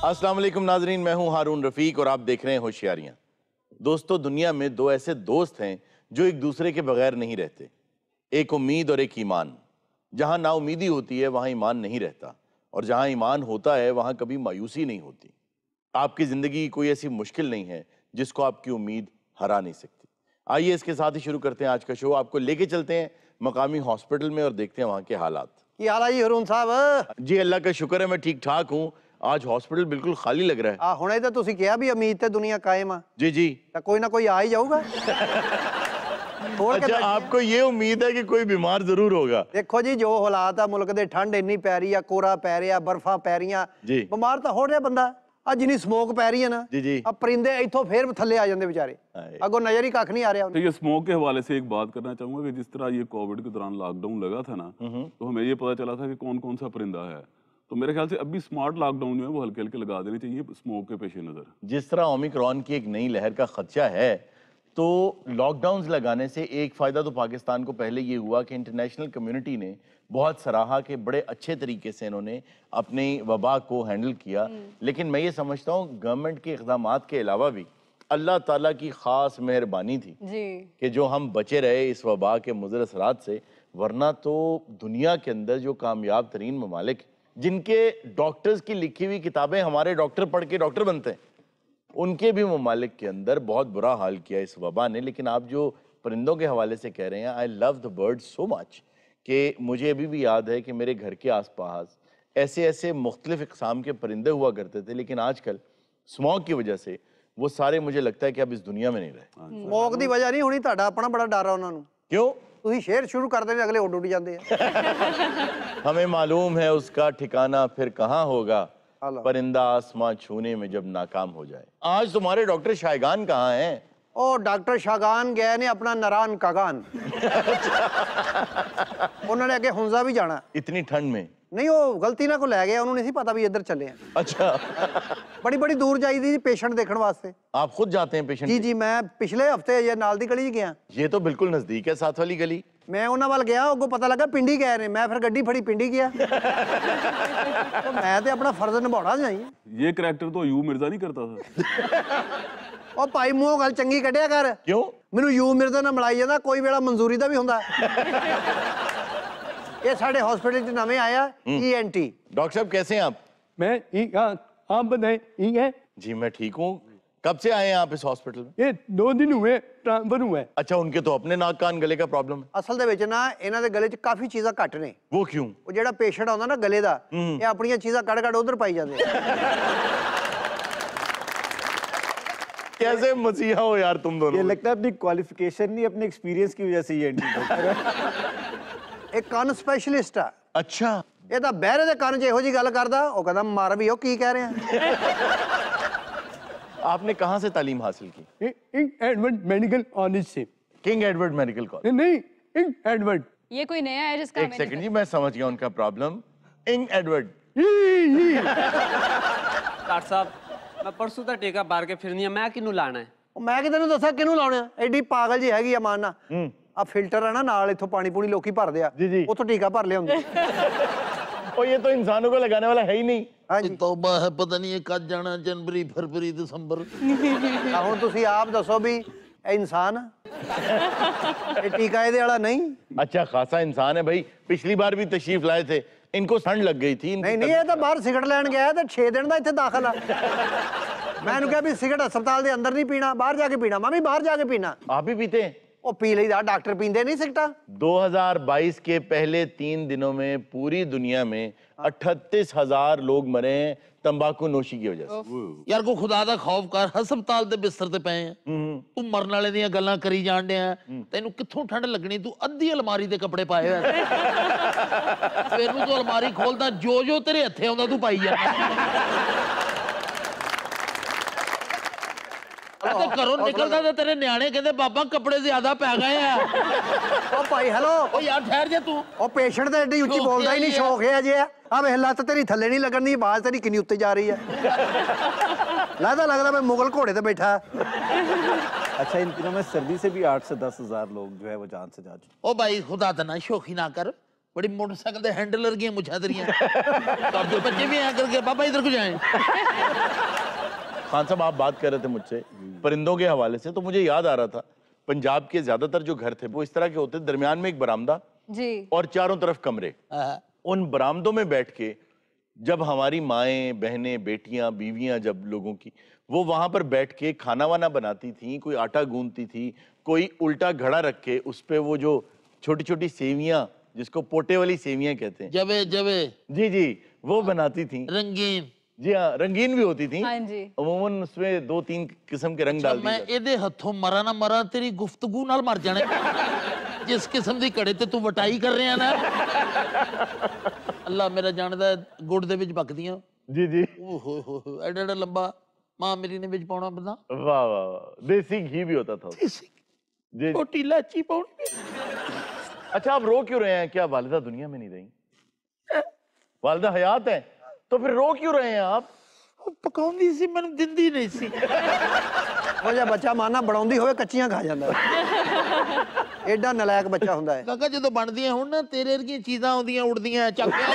अस्सलाम वालेकुम नाजरीन, मैं हूं हारून रफीक और आप देख रहे हैं होशियारियां। दोस्तों, दुनिया में दो ऐसे दोस्त हैं जो एक दूसरे के बगैर नहीं रहते, एक उम्मीद और एक ईमान। जहां नाउमीदी होती है वहां ईमान नहीं रहता, और जहां ईमान होता है वहां कभी मायूसी नहीं होती। आपकी ज़िंदगी कोई ऐसी मुश्किल नहीं है जिसको आपकी उम्मीद हरा नहीं सकती। आइए इसके साथ ही शुरू करते हैं आज का शो। आपको लेके चलते हैं मकामी हॉस्पिटल में और देखते हैं वहाँ के हालात। ਕੀ ਹਾਲ ਆ ਜੀ ਹਰੂਨ ਸਾਹਿਬ? जी अल्लाह का शुक्र है, मैं ठीक ठाक हूँ। आज हॉस्पिटल बिल्कुल खाली लग रहा है। ਆ ਹੁਣੇ ਤਾਂ ਤੁਸੀਂ ਕਿਹਾ ਵੀ ਉਮੀਦ ਤੇ ਦੁਨੀਆ ਕਾਇਮ ਆ, जी जी। ਤਾਂ ਕੋਈ ਨਾ ਕੋਈ ਆ ਹੀ ਜਾਊਗਾ। अच्छा, आपको ये उम्मीद है कि कोई बीमार जरूर होगा। ਦੇਖੋ ਜੀ, ਜੋ ਹਾਲਾਤ ਆ ਮੁਲਕ ਦੇ, ਠੰਡ ਇੰਨੀ ਪੈ ਰਹੀ ਆ, ਕੋਰਾ ਪੈ ਰਿਹਾ, ਬਰਫਾਂ ਪੈ ਰਹੀਆਂ, ਜੀ। ਬਿਮਾਰ ਤਾਂ ਹੋ ਰਿਹਾ ਬੰਦਾ। ਆ ਜਿੰਨੀ ਸਮੋਕ ਪੈ ਰਹੀ ਹੈ ਨਾ, जी जी। ਆ ਪਰਿੰਦੇ ਇੱਥੋਂ ਫੇਰ ਥੱਲੇ ਆ ਜਾਂਦੇ ਵਿਚਾਰੇ, हाय। ਅੱਗੋਂ नजर ही कख नहीं आ रहा। तो ये स्मोक के हवाले से एक बात करना चाहूंगा कि जिस तरह ये कोविड के दौरान लॉकडाउन लगा था ना, तो हमें ये पता चला था कि कौन कौन सा परिंदा है। तो मेरे ख्याल से अभी स्मार्ट लॉकडाउन जो है वो हल्के हल्के लगा देने चाहिए स्मोक के पेश नज़र। जिस तरह ओमिक्रॉन की एक नई लहर का खदशा है, तो लॉकडाउन लगाने से एक फ़ायदा तो पाकिस्तान को पहले ये हुआ कि इंटरनेशनल कम्युनिटी ने बहुत सराहा कि बड़े अच्छे तरीके से इन्होंने अपनी वबा को हैंडल किया। लेकिन मैं ये समझता हूँ गवर्नमेंट के इक़दामात के अलावा भी अल्लाह ताला की ख़ास मेहरबानी थी जी। कि जो हम बचे रहे इस वबा के मुज़र असरात से। वरना तो दुनिया के अंदर जो कामयाब तरीन ममालिक, जिनके डॉक्टर्स की लिखी हुई किताबें हमारे डॉक्टर पढ़ के डॉक्टर बनते हैं, उनके भी ममालिक के अंदर बहुत बुरा हाल किया इस वबा ने। लेकिन आप जो परिंदों के हवाले से कह रहे हैं, I love the bird so much कि मुझे अभी भी याद है कि मेरे घर के आसपास ऐसे ऐसे मुख्तलिफ इक़साम के परिंदे हुआ करते थे। लेकिन आजकल स्मॉग की वजह से वो सारे, मुझे लगता है कि अब इस दुनिया में नहीं रहे। ਸਮੋਕ ਦੀ ਵਜ੍ਹਾ ਨਹੀਂ ਹੋਣੀ, ਤੁਹਾਡਾ ਆਪਣਾ ਬੜਾ ਡਰ ਆ ਉਹਨਾਂ ਨੂੰ। क्यों? ਤੁਸੀਂ ਸ਼ੇਰ ਸ਼ੁਰੂ ਕਰਦੇ ਨੇ, ਅਗਲੇ ਉੱਡ ਉੱਡ ਜਾਂਦੇ ਆ। हमें मालूम है उसका ठिकाना फिर कहाँ होगा, अल्लाह। परिंदा आसमां छूने में जब नाकाम हो जाए। आज तुम्हारे डॉक्टर शायगान कहाँ हैं? ਉਹ ਡਾਕਟਰ ਸ਼ਾਗਾਨ ਗਏ ਨੇ ਆਪਣਾ ਨਰਾਨ ਕਾਗਾਨ। ਉਹਨਾਂ ਨੇ ਅੱਗੇ ਹੁੰਜ਼ਾ ਵੀ ਜਾਣਾ। इतनी ठंड में? ਨਹੀਂ, ਉਹ ਗਲਤੀ ਨਾਲ ਕੋ ਲੈ ਗਿਆ, ਉਹਨੂੰ ਨਹੀਂ ਸੀ ਪਤਾ ਵੀ ਇੱਧਰ ਚੱਲੇ ਆ। अच्छा। ਬੜੀ ਬੜੀ ਦੂਰ ਜਾਈਦੀ ਜੀ ਪੇਸ਼ੈਂਟ ਦੇਖਣ ਵਾਸਤੇ। आप खुद जाते हैं पेशेंट? ਜੀ ਜੀ, ਮੈਂ ਪਿਛਲੇ ਹਫਤੇ ਜੇ ਨਾਲ ਦੀ ਗਲੀ 'ਚ ਗਿਆ। ये तो बिल्कुल नजदीक है, साथ वाली गली। ਮੈਂ ਉਹਨਾਂ ਵੱਲ ਗਿਆ, ਅੱਗੋਂ ਪਤਾ ਲੱਗਾ ਪਿੰਡੀ ਗਏ ਨੇ। ਮੈਂ ਫਿਰ ਗੱਡੀ ਫੜੀ, ਪਿੰਡੀ ਗਿਆ। ਤੇ ਮੈਂ ਤੇ ਆਪਣਾ ਫਰਜ਼ ਨਿਭਾਉਣਾ ਜਾਈ। ये करैक्टर तो यू मिर्जा नहीं करता था। ਉਹ ਭਾਈ ਮੂੰਹੋਂ ਗੱਲ ਚੰਗੀ ਕੱਢਿਆ ਕਰ। क्यों? ਮੈਨੂੰ ਯੂ ਮਿਰਜ਼ਾ ਨਾਲ ਮਿਲਾਈ ਜਾਂਦਾ, ਕੋਈ ਵੇਲਾ ਮਨਜ਼ੂਰੀ ਦਾ ਵੀ ਹੁੰਦਾ। ਇਹ ਸਾਡੇ ਹਸਪੀਟਲ 'ਚ ਨਵੇਂ ਆਇਆ ENT। डॉक्टर साहब कैसे हैं आप? मैं ठीक हाँ, आप बताएं ठीक है? जी मैं ठीक हूँ। कब से आए हैं आप इस हॉस्पिटल में? ये 2 दिन हुए ट्रांसफर हुआ है। अच्छा, उनके तो अपने नाक कान गले का प्रॉब्लम है। ਅਸਲ ਦੇ ਵਿੱਚ ਨਾ ਇਹਨਾਂ ਦੇ ਗਲੇ 'ਚ ਕਾਫੀ ਚੀਜ਼ਾਂ ਘੱਟ ਨੇ। वो क्यों? ਉਹ ਜਿਹੜਾ ਪੇਸ਼ੈਂਟ ਆਉਂਦਾ ਨਾ ਗਲੇ ਦਾ, ਇਹ ਆਪਣੀਆਂ ਚੀਜ਼ਾਂ ਕੱਢ ਕੱਢ ਉਧਰ ਪਾਈ ਜਾਂਦੇ ਆ। कैसे मसीहा हो यार तुम दोनों? ये लगता है अपनी क्वालिफिकेशन नहीं, अपने एक्सपीरियंस की वजह से ये एंटी डॉक्टर है। ਇਹ ਕੰਨ ਸਪੈਸ਼ਲਿਸਟ ਆ। अच्छा। ਇਹ ਤਾਂ ਬਹਿਰੇ ਦੇ ਕੰਨ 'ਚ ਇਹੋ ਜੀ ਗੱਲ ਕਰਦਾ, ਉਹ ਕਹਿੰਦਾ ਮਾਰ ਵੀ ਉਹ ਕੀ ਕਹਿ ਰਿਹਾ। आपने कहाँ से तालीम हासिल की? किंग एडवर्ड मेडिकल कॉलेज से। King Edward medical college? नहीं, किंग एडवर्ड। ये कोई नया है जिसका एक हमें सेकंड जी, मैं समझ गया उनका प्रॉब्लम। King Edward. डॉक्टर साहब, मैं परसों तक टीका बार के फिरनी है, मैं किनू लाना है? ਉਹ ਮੈਂ ਕਿ ਤੈਨੂੰ ਦੱਸਾਂ ਕਿਹਨੂੰ ਲਾਉਣਾ? ਐਡੀ ਪਾਗਲ ਜੀ ਹੈਗੀ ਆ ਮਾਨਾ। ਆ ਫਿਲਟਰ ਆ ਨਾ ਨਾਲ, ਇੱਥੋਂ ਪਾਣੀ ਪੂਣੀ ਲੋਕੀ ਭਰਦੇ ਆ, जी जी। ਉੱਥੋਂ ਟੀਕਾ ਭਰ ਲਿਆਉਂਦੇ। और ये तो इंसानों को लगाने वाला है ही नहीं। ਹਾਂਜੀ। तौबा है, पता नहीं ये कद जाना, जनवरी फरवरी दिसंबर। ਆ ਹੁਣ ਤੁਸੀਂ ਆਪ ਦੱਸੋ ਵੀ ਇਹ ਇਨਸਾਨ ਆ? ਇਹ ਟੀਕਾ ਇਹਦੇ ਵਾਲਾ ਨਹੀਂ। अच्छा खासा इंसान है भाई। पिछली बार भी तशरीफ लाए थे, इनको ठंड लग गई थी। ਨਹੀਂ ਨਹੀਂ, ਇਹ ਤਾਂ ਬਾਹਰ ਸਿਗਰਟ ਲੈਣ ਗਿਆ ਤੇ 6 ਦਿਨ ਦਾ ਇੱਥੇ ਦਾਖਲ ਆ। ਮੈਂ ਇਹਨੂੰ ਕਿਹਾ ਵੀ ਸਿਗਰਟ ਹਸਪਤਾਲ ਦੇ ਅੰਦਰ ਨਹੀਂ ਪੀਣਾ, ਬਾਹਰ ਜਾ ਕੇ ਪੀਣਾ। ਮੈਂ ਵੀ ਬਾਹਰ ਜਾ ਕੇ ਪੀਣਾ। आप भी पीते हैं? ਉਹ ਪੀ ਲਈਦਾ, ਡਾਕਟਰ ਪੀਂਦੇ ਨਹੀਂ ਸਿਗਰਟਾਂ। 2022 के पहले 3 दिनों में पूरी दुनिया में 38,000 लोग मरे हैं तंबाकू नोशी की वजह से। यार को खुदा दा खौफ कर, हस्पताल दे बिस्तर ते पए हैं, तू मरन वाले दियां गल्लां करी जान डया। तैनू कित्थों ठंड लगनी? तू अद्धी अलमारी दे कपड़े पाए होए। फिर नू तू अलमारी खोलदा, जो जो तेरे हत्थे आउंदा तू पाई जा। ਤੇ ਘਰੋਂ ਨਿਕਲਦਾ ਤੇ ਤੇਰੇ ਨਿਆਣੇ ਕਹਿੰਦੇ ਬਾਬਾ ਕੱਪੜੇ ਜ਼ਿਆਦਾ ਪੈ ਗਏ ਆ। ਉਹ ਭਾਈ ਹੈਲੋ, ਓ ਯਾਰ ਠਹਿਰ ਜਾ ਤੂੰ। ਉਹ ਪੇਸ਼ੈਂਟ ਤਾਂ ਐਡੀ ਉੱਚੀ ਬੋਲਦਾ ਹੀ ਨਹੀਂ, ਸ਼ੌਕ ਹੈ ਅਜੇ। ਆ ਵੇਖ ਲੱਤ ਤੇਰੀ ਥੱਲੇ ਨਹੀਂ ਲੱਗਣ ਦੀ, ਆਵਾਜ਼ ਤੇਰੀ ਕਿੰਨੀ ਉੱਤੇ ਜਾ ਰਹੀ ਹੈ। लगता मैं मुगल घोड़े पे बैठा। अच्छा, इन दिनों में सर्दी से भी 8 से 10 हज़ार लोग जो है वो जान से जा चुके। ओ भाई खुदा तना शोखी ना कर, बड़ी मोटरसाइकिल के हैंडल वर्गियां मुछा तेरियां तो अब जो बच्चे भी हैं करके पापा इधर को जाएं। खान साहब आप बात कर रहे थे मुझसे परिंदों के हवाले से, तो मुझे याद आ रहा था पंजाब के ज्यादातर जो घर थे वो इस तरह के होते, दरमियान में एक बरामदा जी और चारों तरफ कमरे। उन बरामदों में बैठ के जब हमारी माएं, बहनें, बेटियां, बीवियां, जब लोगों की, वो वहां पर बैठ के खाना वाना बनाती थी, कोई आटा गूंदती थी, कोई उल्टा घड़ा रख के उस पे वो जो छोटी छोटी सेवियां, जिसको पोटे वाली सेवियां कहते हैं, जवे जवे जी जी, वो बनाती थी। रंगीन, जी हाँ, रंगीन भी होती थी। हाँ जी। अमूमन उसमें 2-3 किस्म के रंग डाल दिए मैं जाते। ਇਹਦੇ ਹੱਥੋਂ ਮਰਾਂ ਨਾ ਮਰਾਂ ਤੇਰੀ ਗੁਫ਼ਤਗੂ ਨਾਲ ਮਰ ਜਾਣਾ ਜਿਸ ਕਿਸਮ ਦੀ ਘੜੇ ਤੇ ਤੂੰ ਵਟਾਈ ਕਰ ਰਿਹਾ ਨਾ ਅੱਲਾ ਮੇਰਾ ਜਾਣਦਾ ਗੁੜ ਦੇ ਵਿੱਚ ਪੱਕਦੀਆਂ जी जी, ਓਹ ਹੋ ਹੋ ਐਡਾ ਐਡਾ ਲੰਬਾ ਮਾਂ ਮੇਰੀ ਨੇ ਵਿੱਚ ਪਾਉਣਾ ਬੰਦਾ वाह वाह वाह, देसी घी भी होता था उसमें। जी। ਛੋਟੀ ਇਲਾਚੀ ਪਾਉਣੀ अच्छा, आप रो क्यों रहे हैं? क्या वालिदा दुनिया में नहीं रही? वालिदा हयात है, तो फिर रो क्यों रहे हैं आप? ਉਹ ਪਕਾਉਂਦੀ ਸੀ ਮੈਨੂੰ ਦਿੰਦੀ ਨਹੀਂ ਸੀ ਉਹ ਜਿਹਾ ਬੱਚਾ ਮਾਨਾ ਬਣਾਉਂਦੀ ਹੋਵੇ ਕੱਚੀਆਂ ਖਾ ਜਾਂਦਾ ਐਡਾ ਨਲਾਇਕ ਬੱਚਾ ਹੁੰਦਾ ਹੈ। ਕਾਕਾ ਜਦੋਂ ਬਣਦੀਆਂ ਹੁਣ ਨਾ ਤੇਰੇ ਵਰਗੀਆਂ ਚੀਜ਼ਾਂ ਆਉਂਦੀਆਂ ਉੜਦੀਆਂ ਚੱਕਿਆ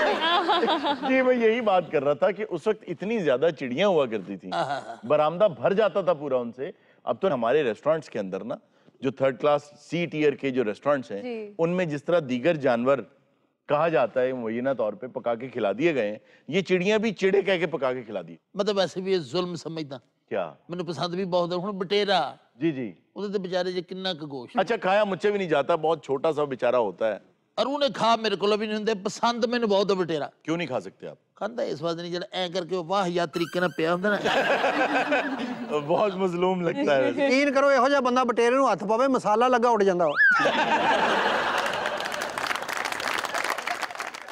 जी, मैं यही बात कर रहा था कि उस वक्त इतनी ज्यादा चिड़ियां हुआ करती थी, बरामदा भर जाता था पूरा उनसे। अब तो हमारे रेस्टोरेंट्स के अंदर ना जो 3rd क्लास C टियर के जो रेस्टोरेंट्स हैं, उनमें जिस तरह दीगर जानवर कहा जाता है मुबैना तौर पे पका के खिला दिए गए हैं, ये चिड़ियां भी चिड़े कह के पका के खिला दी। ਮੈਂ ਤਾਂ ਵੈਸੇ ਵੀ ਇਹ ਜ਼ੁਲਮ ਸਮਝਦਾ क्या? ਮੈਨੂੰ ਪਸੰਦ ਵੀ ਬਹੁਤ ਹੈ ਹੁਣ ਬਟੇਰਾ जी जी। ਉਹਦੇ ਤੇ ਵਿਚਾਰੇ 'ਚ ਕਿੰਨਾ ਕੁ ਗੋਸ਼ਤ अच्छा, खाया मुझसे भी नहीं जाता, बहुत छोटा सा बेचारा होता है। ਔਰ ਉਹਨੇ ਖਾ ਮੇਰੇ ਕੋਲ ਵੀ ਨਹੀਂ ਹੁੰਦੇ ਪਸੰਦ ਮੈਨੂੰ ਬਹੁਤ ਹੈ ਬਟੇਰਾ क्यों नहीं खा सकते आप? ਖਾਂਦਾ ਇਸ ਵਾਰ ਨਹੀਂ ਜਿਹੜਾ ਐ ਕਰਕੇ ਉਹ ਵਾਹ ਯਾ ਤਰੀਕੇ ਨਾਲ ਪਿਆ ਹੁੰਦਾ ਨਾ बहुत मजलूम लगता है वैसे। ਯਕੀਨ ਕਰੋ ਇਹੋ ਜਿਹਾ ਬੰਦਾ ਬਟੇਰੇ ਨੂੰ ਹੱਥ ਪਾਵੇ ਮਸਾਲਾ ਲੱਗਾ ਉੱਡ ਜਾਂਦਾ ਉਹ।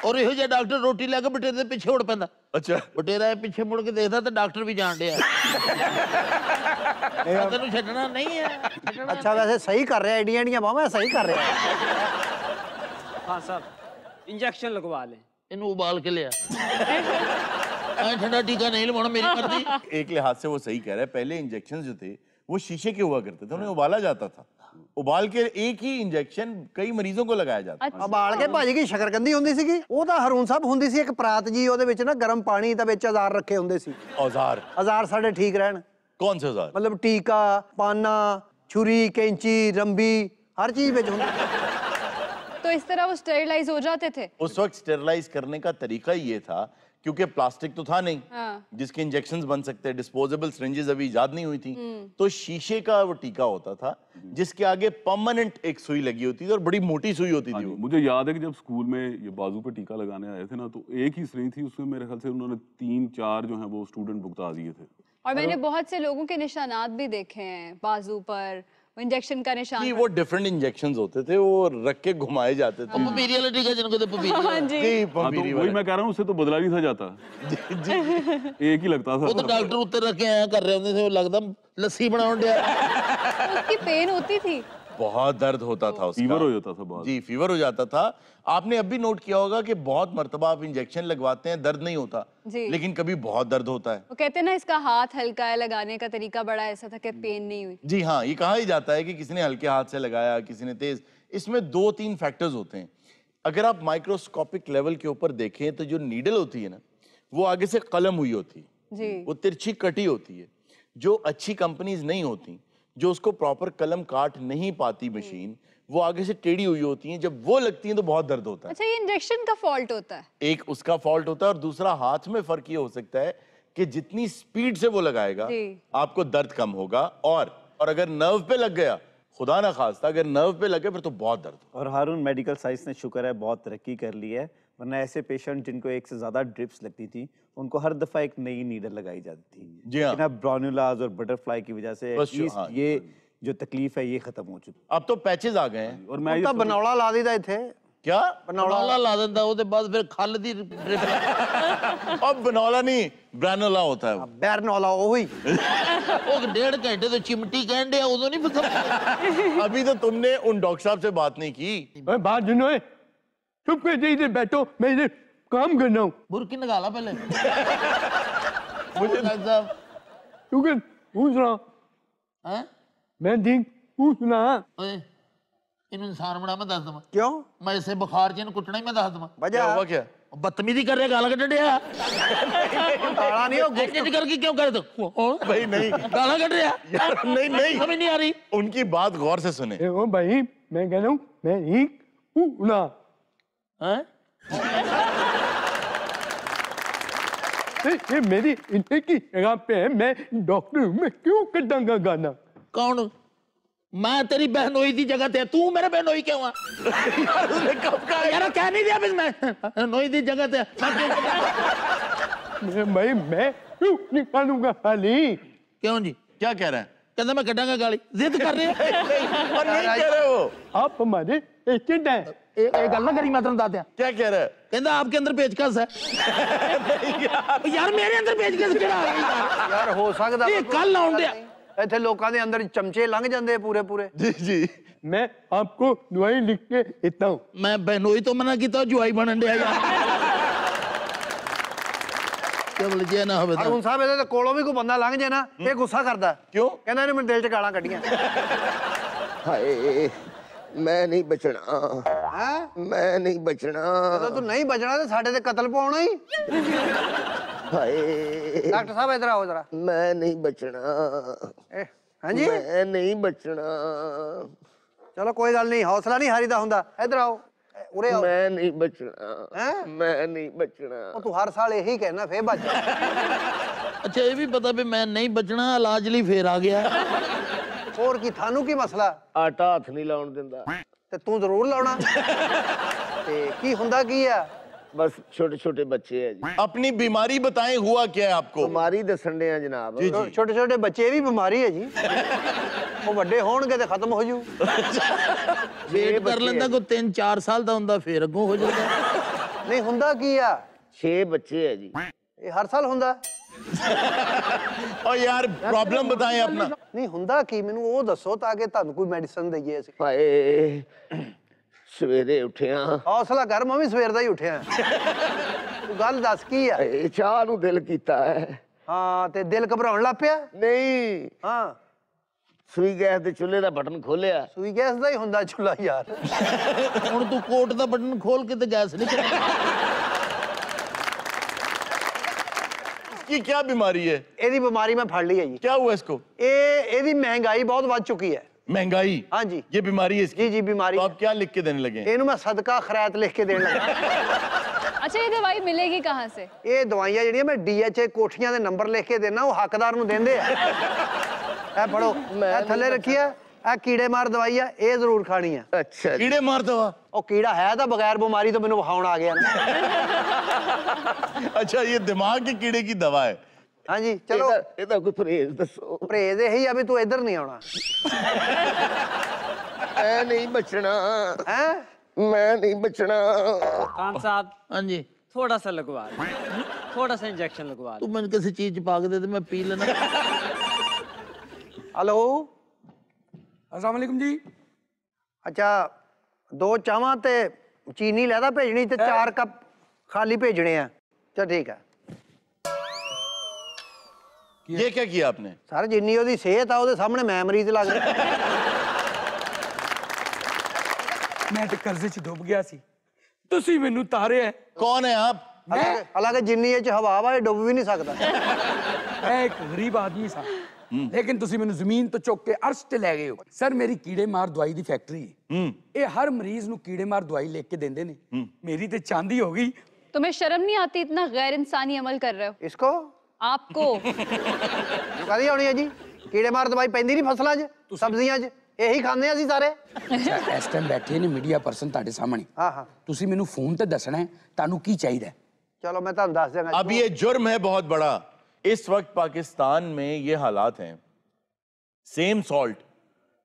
ਔਰ ਇਹੋ ਜਿਹਾ ਡਾਕਟਰ ਰੋਟੀ ਲੈ ਕੇ ਬਟੇਰੇ ਦੇ ਪਿੱਛੇ ਉੜ ਪੈਂਦਾ अच्छा, ਬਟੇਰਾ ਇਹ ਪਿੱਛੇ ਮੁੜ ਕੇ ਦੇਖਦਾ ਤੇ ਡਾਕਟਰ ਵੀ ਜਾਣ ਡਿਆ ਤੈਨੂੰ ਛੱਡਣਾ ਨਹੀਂ ਹੈ ਛੱਡਣਾ ਅੱਛਾ ਵੈਸੇ ਸਹੀ ਕਰ ਰਿਹਾ, ਐਡੀਆਂ ਐਡੀਆਂ ਬਾਹਾਂ ਸਹੀ ਕਰ ਰਿਹਾ। हाँ साहब इंजेक्शन लगवा लें। ਇਹਨੂੰ ਉਬਾਲ ਕੇ ਲਿਆ ਐ ਠੰਡਾ ਟੀਕਾ ਨਹੀਂ ਲਵਾਉਣਾ ਮੇਰੀ ਮਰਜ਼ੀ एक लिहाज से वो सही कह रहा है। पहले इंजेक्शन जो थे वो शीशे के हुआ करते थे, उन्हें उबाला जाता था, उबाल के एक ही इंजेक्शन कई मरीजों को लगाया जाता था। ਉਬਾਲ ਕੇ ਭਾਜੀ ਕੀ ਸ਼ਕਰਕੰਦੀ ਹੁੰਦੀ ਸੀਗੀ, ਉਹ ਤਾਂ ਹਰੂਨ ਸਾਹਿਬ ਹੁੰਦੀ ਸੀ ਇੱਕ ਪਰਾਤ ਜੀ, ਉਹਦੇ ਵਿੱਚ ਨਾ ਗਰਮ ਪਾਣੀ ਤਾਂ ਵਿੱਚ ਔਜ਼ਾਰ ਰੱਖੇ ਹੁੰਦੇ ਸੀ, औजार? ਔਜ਼ਾਰ ਸਾਡੇ ਠੀਕ ਰਹਿਣ, कौन से औजार? ਮਤਲਬ ਟੀਕਾ, ਪਾਨਾ, छुरी, कैंची, रंबी, हर चीज ਵਿੱਚ ਹੁੰਦੀ। तो इस तरह वो स्टेरिलाइज हो जाते थे। उस वक्त स्टेरलाइज करने का तरीका ये था, क्योंकि प्लास्टिक तो था नहीं हाँ। जिसके इंजेक्शंस बन सकते हैं, डिस्पोजेबल सिरिंजेस अभी इजाद नहीं हुई थी, तो शीशे का वो टीका होता था जिसके आगे परमानेंट एक सुई लगी होती थी और बड़ी मोटी सुई होती हाँ थी जी, वो। मुझे याद है कि जब स्कूल में ये बाजू पे टीका लगाने आए थे ना, तो एक ही सिरिंज थी, उसमें मेरे ख्याल से उन्होंने 3-4 जो है वो स्टूडेंट भुगता दिए थे। और मैंने बहुत से लोगों के निशानात भी देखे हैं बाजू पर, इंजेक्शन का निशान। जी, वो डिफरेंट इंजेक्शंस होते थे, वो रख के घुमाए जाते थे। ਪਪੀਰੀ ਵਾਲਾ ਟੀਕਾ ਜਿਹਨੂੰ ਕਹਿੰਦੇ ਪਪੀਰੀ हाँ ਵਾਲਾ। जी। जी, हाँ, तो पंपीरी वही वाला। मैं कह रहा हूँ, उससे तो बदला नहीं था जाता, एक ही लगता ਉਹ ਤਾਂ था। ਡਾਕਟਰ ਉੱਤੇ ਰੱਖ ਕੇ ਐ ਕਰ ਰਹੇ ਹੁੰਦੇ ਸੀ ਉਹ ਲੱਗਦਾ ਲੱਸੀ ਬਣਾਉਣ ਡਿਆ तो उसकी पेन होती थी। बहुत दर्द होता था उसका। फीवर हो जाता था बाद। जी, फीवर हो जाता था। आपने अब भी नोट किया होगा कि बहुत मर्तबा आप इंजेक्शन लगवाते हैं, दर्द नहीं होता, जी। लेकिन कभी बहुत दर्द होता है। वो कहते हैं ना इसका हाथ हल्का है, लगाने का तरीका बड़ा ऐसा था कि पेन नहीं हुई। जी हाँ, ये कहा ही जाता है कि किसी ने हल्के हाथ से लगाया, किसी ने तेज। इसमें 2-3 फैक्टर्स होते हैं। अगर आप माइक्रोस्कोपिक लेवल के ऊपर देखें तो जो नीडल होती है ना, वो आगे से कलम हुई होती है, जी। वो तिरछी कटी होती है। जो अच्छी कंपनीज नहीं होती, जो उसको प्रॉपर कलम काट नहीं पाती मशीन, वो आगे से टेढ़ी हुई होती हैं, जब वो लगती हैं तो बहुत दर्द होता है। अच्छा, ये इंजेक्शन का फॉल्ट होता है। एक उसका फॉल्ट होता है और दूसरा हाथ में फर्क ये हो सकता है कि जितनी स्पीड से वो लगाएगा जी। आपको दर्द कम होगा, और अगर नर्व पे लग गया, खुदा ना खास्ता अगर नर्व पे लगे फिर तो बहुत दर्द होगा। और हारून, मेडिकल साइंस ने शुक्र है बहुत तरक्की कर ली है, वरना ऐसे पेशेंट जिनको एक से ज्यादा ड्रिप्स लगती थी उनको हर दफा एक नई नीडल लगाई जाती थी। जी हाँ। लेकिन अब ब्रानुलाज और बटरफ्लाई की वजह से बस at least हाँ, ये जो तकलीफ है ये खत्म हो चुकी। अब तो पैचेज आ गए हैं। और मैं ਉਹ ये ਤਾਂ ਬਨੌਲਾ ਲਾ ਦਿੱਤਾ ਇੱਥੇ, क्या? ਬਣੌਲਾ ਲਾ ਦਿੰਦਾ ਉਹਦੇ ਬਾਅਦ ਫਿਰ ਖੱਲ ਦੀ ਡ੍ਰਿਪ अब बनौला नहीं, ब्रानोला होता है वो। ਬੈਰਨੌਲਾ ਉਹੀ। ਉਹ 1.5 ਘੰਟੇ ਤੋਂ चिमटी ਕਹਿਣ ਡਿਆ ਉਦੋਂ नहीं पता अभी तो तुमने उन डॉक्टर साहब से बात नहीं की। ओए बात सुनो, चुप कर इधर बैठो, मैं इधर काम करना हूँ। बुरकी निकाला पहले डॉक्टर साहब तू क्या पूछ रहा? हैं मैं ठीक पूछ रहा। ओए ਇਹਨੂੰ ਇਨਸਾਨ ਬਣਾ, ਮੈਂ ਦੱਸ ਦਵਾਂ क्यों ਮੈਂ ਇਸੇ ਬੁਖਾਰ 'ਚ ਇਹਨੂੰ ਕੁੱਟਣਾ ਹੀ, ਮੈਂ ਦੱਸ ਦਵਾਂ क्या वजह हुआ क्या? ਬਦਤਮੀਜ਼ੀ ਕਰ ਰਿਹਾ, ਗਾਲਾਂ ਕੱਢ ਰਿਹਾ गाला नहीं हो ਇੰਜ ਕਰਕੇ ਕਿਉਂ ਕਰ ਤੂੰ भाई नहीं ਗਾਲਾਂ ਕੱਢ ਰਿਹਾ यार नहीं नहीं ਸਮਝ नहीं आ रही उनकी बात गौर से सुने। ए, ओ भाई मैं कह रहा हूँ मैं ही हूँ ना हैं ये मेरी इतने की जगह पे है, मैं डॉक्टर हूँ, मैं क्यों कटांगा गाना? कौन? मैं तेरी बहनोई की जगह ते, तू मेरे बहनोई क्यों आ? यार उसने कब कहा? यार कह नहीं दिया मैं नोई की जगह ते मैं क्यों कटांगा? भाई मैं क्यों निकालूंगा खाली? क्यों जी? क्या कह रहे हैं? कहता मैं कटांगा गाली, जिद कर रहे हैं और नहीं कह रहे हो। आप हमारे एजेंट हैं। ये गल ना करी, मैं तेन दस दिया। क्या कह रहे हैं? कहता आपके अंदर पेचकस है। यार मेरे अंदर पेचकस केड़ा आ गया यार? यार हो सकता ये कल आउण दिया ਇੱਥੇ ਲੋਕਾਂ ਦੇ ਅੰਦਰ ਚਮਚੇ ਲੰਘ ਜਾਂਦੇ ਪੂਰੇ ਪੂਰੇ। जी जी मैं आपको दवाई लिख के देता हूँ। मैं बहनोई तो मना किया, जुआई बनन दिया यार केवल जे ना होवे ਅਰੁਣ ਸਾਹਿਬ ਇਹਦੇ ਕੋਲੋਂ ਵੀ ਕੋਈ ਬੰਦਾ ਲੰਘ ਜੇ ਨਾ ਇਹ ਗੁੱਸਾ ਕਰਦਾ। क्यों? ਕਹਿੰਦਾ ਇਹਨੇ ਮੇਰੇ ਦਿਲ 'ਚ ਗਾਲਾਂ ਕੱਢੀਆਂ। ਹਾਏ ਮੈਂ ਨਹੀਂ ਬਚਣਾ, ਹੈ ਮੈਂ ਨਹੀਂ ਬਚਣਾ, ਜਦੋਂ ਤੂੰ ਨਹੀਂ ਬਚਣਾ ਤੇ ਸਾਡੇ ਤੇ ਕਤਲ ਪਾਉਣਾ ਹੀ। ਹਾਏ ਡਾਕਟਰ ਸਾਹਿਬ ਇਧਰ ਆਓ ਜਰਾ। ਮੈਂ ਨਹੀਂ ਬਚਣਾ, ਹਾਂਜੀ ਮੈਂ ਨਹੀਂ ਬਚਣਾ, ਚਲੋ ਕੋਈ ਗੱਲ ਨਹੀਂ, ਹੌਸਲਾ ਨਹੀਂ ਹਾਰੀਦਾ ਹੁੰਦਾ। ਇਧਰ ਆਓ, ਉਰੇ ਆਓ। ਮੈਂ ਨਹੀਂ ਬਚਣਾ, ਹੈਂ? ਮੈਂ ਨਹੀਂ ਬਚਣਾ। ਉਹ ਤੂੰ ਹਰ ਸਾਲ ਇਹੀ ਕਹਿਣਾ ਫੇਰ ਬਚ। अच्छा ये भी पता भी मैं नहीं बचना, इलाज ਲਈ ਫੇਰ ਆ ਗਿਆ। ਹੋਰ ਕੀ ਤੁਹਾਨੂੰ ਕੀ ਮਸਲਾ? ਆਟਾ ਹੱਥ ਨਹੀਂ ਲਾਉਣ ਦਿੰਦਾ। ਤੇ ਤੂੰ ਜ਼ਰੂਰ ਲਾਉਣਾ। ਤੇ ਕੀ ਹੁੰਦਾ ਕੀ ਆ? ਬਸ ਛੋਟੇ ਛੋਟੇ ਬੱਚੇ ਹੈ ਜੀ। अपनी बीमारी बताएं, हुआ क्या है आपको? ਬਿਮਾਰੀ ਦੱਸਣ ਦੇ ਆ ਜਨਾਬ। जी जी ਛੋਟੇ ਛੋਟੇ ਬੱਚੇ ਵੀ ਬਿਮਾਰੀ ਹੈ ਜੀ। ਉਹ ਵੱਡੇ ਹੋਣਗੇ ਤੇ ਖਤਮ ਹੋ ਜੂ। ਵੇਟ ਕਰ ਲੈਂਦਾ ਕੋਈ 3-4 ਸਾਲ ਦਾ ਹੁੰਦਾ, ਫੇਰ ਅੱਗੋਂ ਹੋ ਜਾਂਦਾ। ਨਹੀਂ ਹੁੰਦਾ ਕੀ ਆ? 6 ਬੱਚੇ ਹੈ ਜੀ। ਇਹ ਹਰ ਸਾਲ ਹੁੰਦਾ? और यार प्रॉब्लम बताएं अपना। ਨਹੀਂ ਹੁੰਦਾ ਕੀ ਮੈਨੂੰ ਉਹ ਦੱਸੋ ਤਾਂ ਕਿ ਤੁਹਾਨੂੰ ਕੋਈ ਮੈਡੀਸਨ ਦਈਏ ਅਸੀਂ। ਹਾਏ ਸਵੇਰੇ ਉੱਠਿਆ, ਹੌਸਲਾ ਕਰ, ਮੈਂ ਵੀ ਸਵੇਰ ਦਾ ਹੀ ਉੱਠਿਆ। ਤੂੰ ਗੱਲ ਦੱਸ ਕੀ ਆ? ਹਾਏ ਚਾਹ ਨੂੰ ਦਿਲ ਕੀਤਾ ਹੈ। ਹਾਂ ਤੇ ਦਿਲ ਘਬਰਾਉਣ ਲੱਗ ਪਿਆ? ਨਹੀਂ, ਹਾਂ ਸੂਈ ਗੈਸ ਦੇ ਚੁੱਲ੍ਹੇ ਦਾ ਬਟਨ ਖੋਲਿਆ, ਸੂਈ ਗੈਸ ਦਾ ਹੀ ਹੁੰਦਾ ਚੁੱਲ੍ਹਾ ਯਾਰ। ਹੁਣ ਤੂੰ ਕੋਟ ਦਾ ਬਟਨ ਖੋਲ ਕੇ ਤੇ ਗੈਸ ਨਹੀਂ ਚਲਾਉਂਦਾ। की क्या बीमारी है? ਇਹਦੀ ਬਿਮਾਰੀ ਮੈਂ ਫੜ ਲਈ ਹੈ ਜੀ। क्या हुआ इसको? ਇਹਦੀ ਮਹਿੰਗਾਈ ਬਹੁਤ ਵੱਧ ਚੁੱਕੀ ਹੈ। महंगाई? हाँ जी। ये बीमारी है इसकी? जी जी बीमारी तो है। आप क्या लिख के देने लगे? ਇਹਨੂੰ ਮੈਂ ਸਦਕਾ ਖੈਰਾਤ ਲਿਖ ਕੇ ਦੇਣ ਲੱਗਾ। अच्छा ये दवाई मिलेगी कहाँ से? ਇਹ ਦਵਾਈਆਂ ਜਿਹੜੀਆਂ ਮੈਂ ਡੀਐਚਏ ਕੋਠੀਆਂ ਦੇ ਨੰਬਰ ਲਿਖ ਕੇ ਦੇਣਾ, ਉਹ ਹੱਕਦਾਰ ਨੂੰ ਦਿੰਦੇ ਆ। ਇਹ ਫੜੋ, ਇਹ ਥੱਲੇ ਰੱਖੀ ਆ, ਇਹ ਕੀੜੇ ਮਾਰ ਦਵਾਈ ਆ, ਇਹ ਜ਼ਰੂਰ ਖਾਣੀ ਆ। ਅੱਛਾ ਜੀ। कीड़े मार दवा? ਉਹ ਕੀੜਾ ਹੈ ਤਾਂ ਬਗੈਰ ਬਿਮਾਰੀ ਤੋਂ ਮੈਨੂੰ ਵਿਖਾਉਣ ਆ ਗਿਆ ਨਾ। अच्छा ये दिमाग के कीड़े की दवा है। ਹਾਂਜੀ ਚਲੋ ਇਹਦਾ ਕੋਈ ਪਰਹੇਜ਼ ਦੱਸੋ। ਪਰਹੇਜ਼ ਇਹੀ ਆ ਵੀ ਤੂੰ ਇੱਧਰ ਨਹੀਂ ਆਉਣਾ। ਮੈਂ ਨਹੀਂ ਬਚਣਾ, ਹੈ ਮੈਂ ਨਹੀਂ ਬਚਣਾ। खान साहब हाँ जी, थोड़ा सा लगवा दो, थोड़ा सा इंजेक्शन लगवा दो। तू मैंने किसी चीज च पा के दे, मैं पी लेना। ਹੈਲੋ अस्सलाम वालेकुम जी। ਅੱਛਾ 2 ਚਾਹਾਂ ਤੇ ਚੀਨੀ ਲੈਦਾ ਭੇਜਣੀ ਤੇ 4 ਕੱਪ ਖਾਲੀ ਭੇਜਣੇ ਆ। ਚਲ ਠੀਕ ਹੈ ये क्या किया आपने? ਸਰ, ਜਿੰਨੀ ਉਹਦੀ ਸਿਹਤ ਆ ਉਹਦੇ ਸਾਹਮਣੇ ਮੈਂ ਮਰੀਜ਼ ਲੱਗ ਰਿਹਾ। मैं तो कर्जे च डूब गया सी, तुसी मैनू तारे कौन है आप? ਹਾਲਾਂਕਿ ਜਿੰਨੀ ਇਹ ਚ ਹਵਾ ਵਾ ਇਹ ਡੁੱਬ ਵੀ ਨਹੀਂ ਸਕਦਾ। मैं एक गरीब आदमी सा, लेकिन तुसी मैनू जमीन तो चुक के अर्श ते लै गए हो। सर मेरी कीड़े मार दवाई दी फैक्ट्री है, ये हर मरीज नू कीड़े मार दवाई लिख के देंदे ने। मेरी ते चांदी हो गई। तुम्हें शर्म नहीं आती, इतना गैर इंसानी अमल कर रहे हो? ਇਸਕੋ आपको ਕਦੀ ਆਉਣੀ ਹੈ ਜੀ? ਕੀੜੇ ਮਾਰ ਦਵਾਈ ਪੈਂਦੀ ਨਹੀਂ ਫਸਲਾਂ 'ਚ, ਸਬਜ਼ੀਆਂ 'ਚ, ਇਹੀ ਖਾਂਦੇ ਅਸੀਂ ਸਾਰੇ। ਅੱਛਾ ਇਸ ਟਾਈਮ ਬੈਠੇ ਨੇ ਮੀਡੀਆ ਪਰਸਨ ਤੁਹਾਡੇ ਸਾਹਮਣੇ, ਹਾਂ ਹਾਂ ਤੁਸੀਂ ਮੈਨੂੰ ਫੋਨ ਤੇ ਦੱਸਣਾ ਹੈ ਤੁਹਾਨੂੰ ਕੀ ਚਾਹੀਦਾ। ਚਲੋ मैं ਤੁਹਾਨੂੰ ਦੱਸ ਦਿਆਂਗਾ। अब ये जुर्म है बहुत बड़ा। इस वक्त पाकिस्तान में ये हालात हैं, सेम सॉल्ट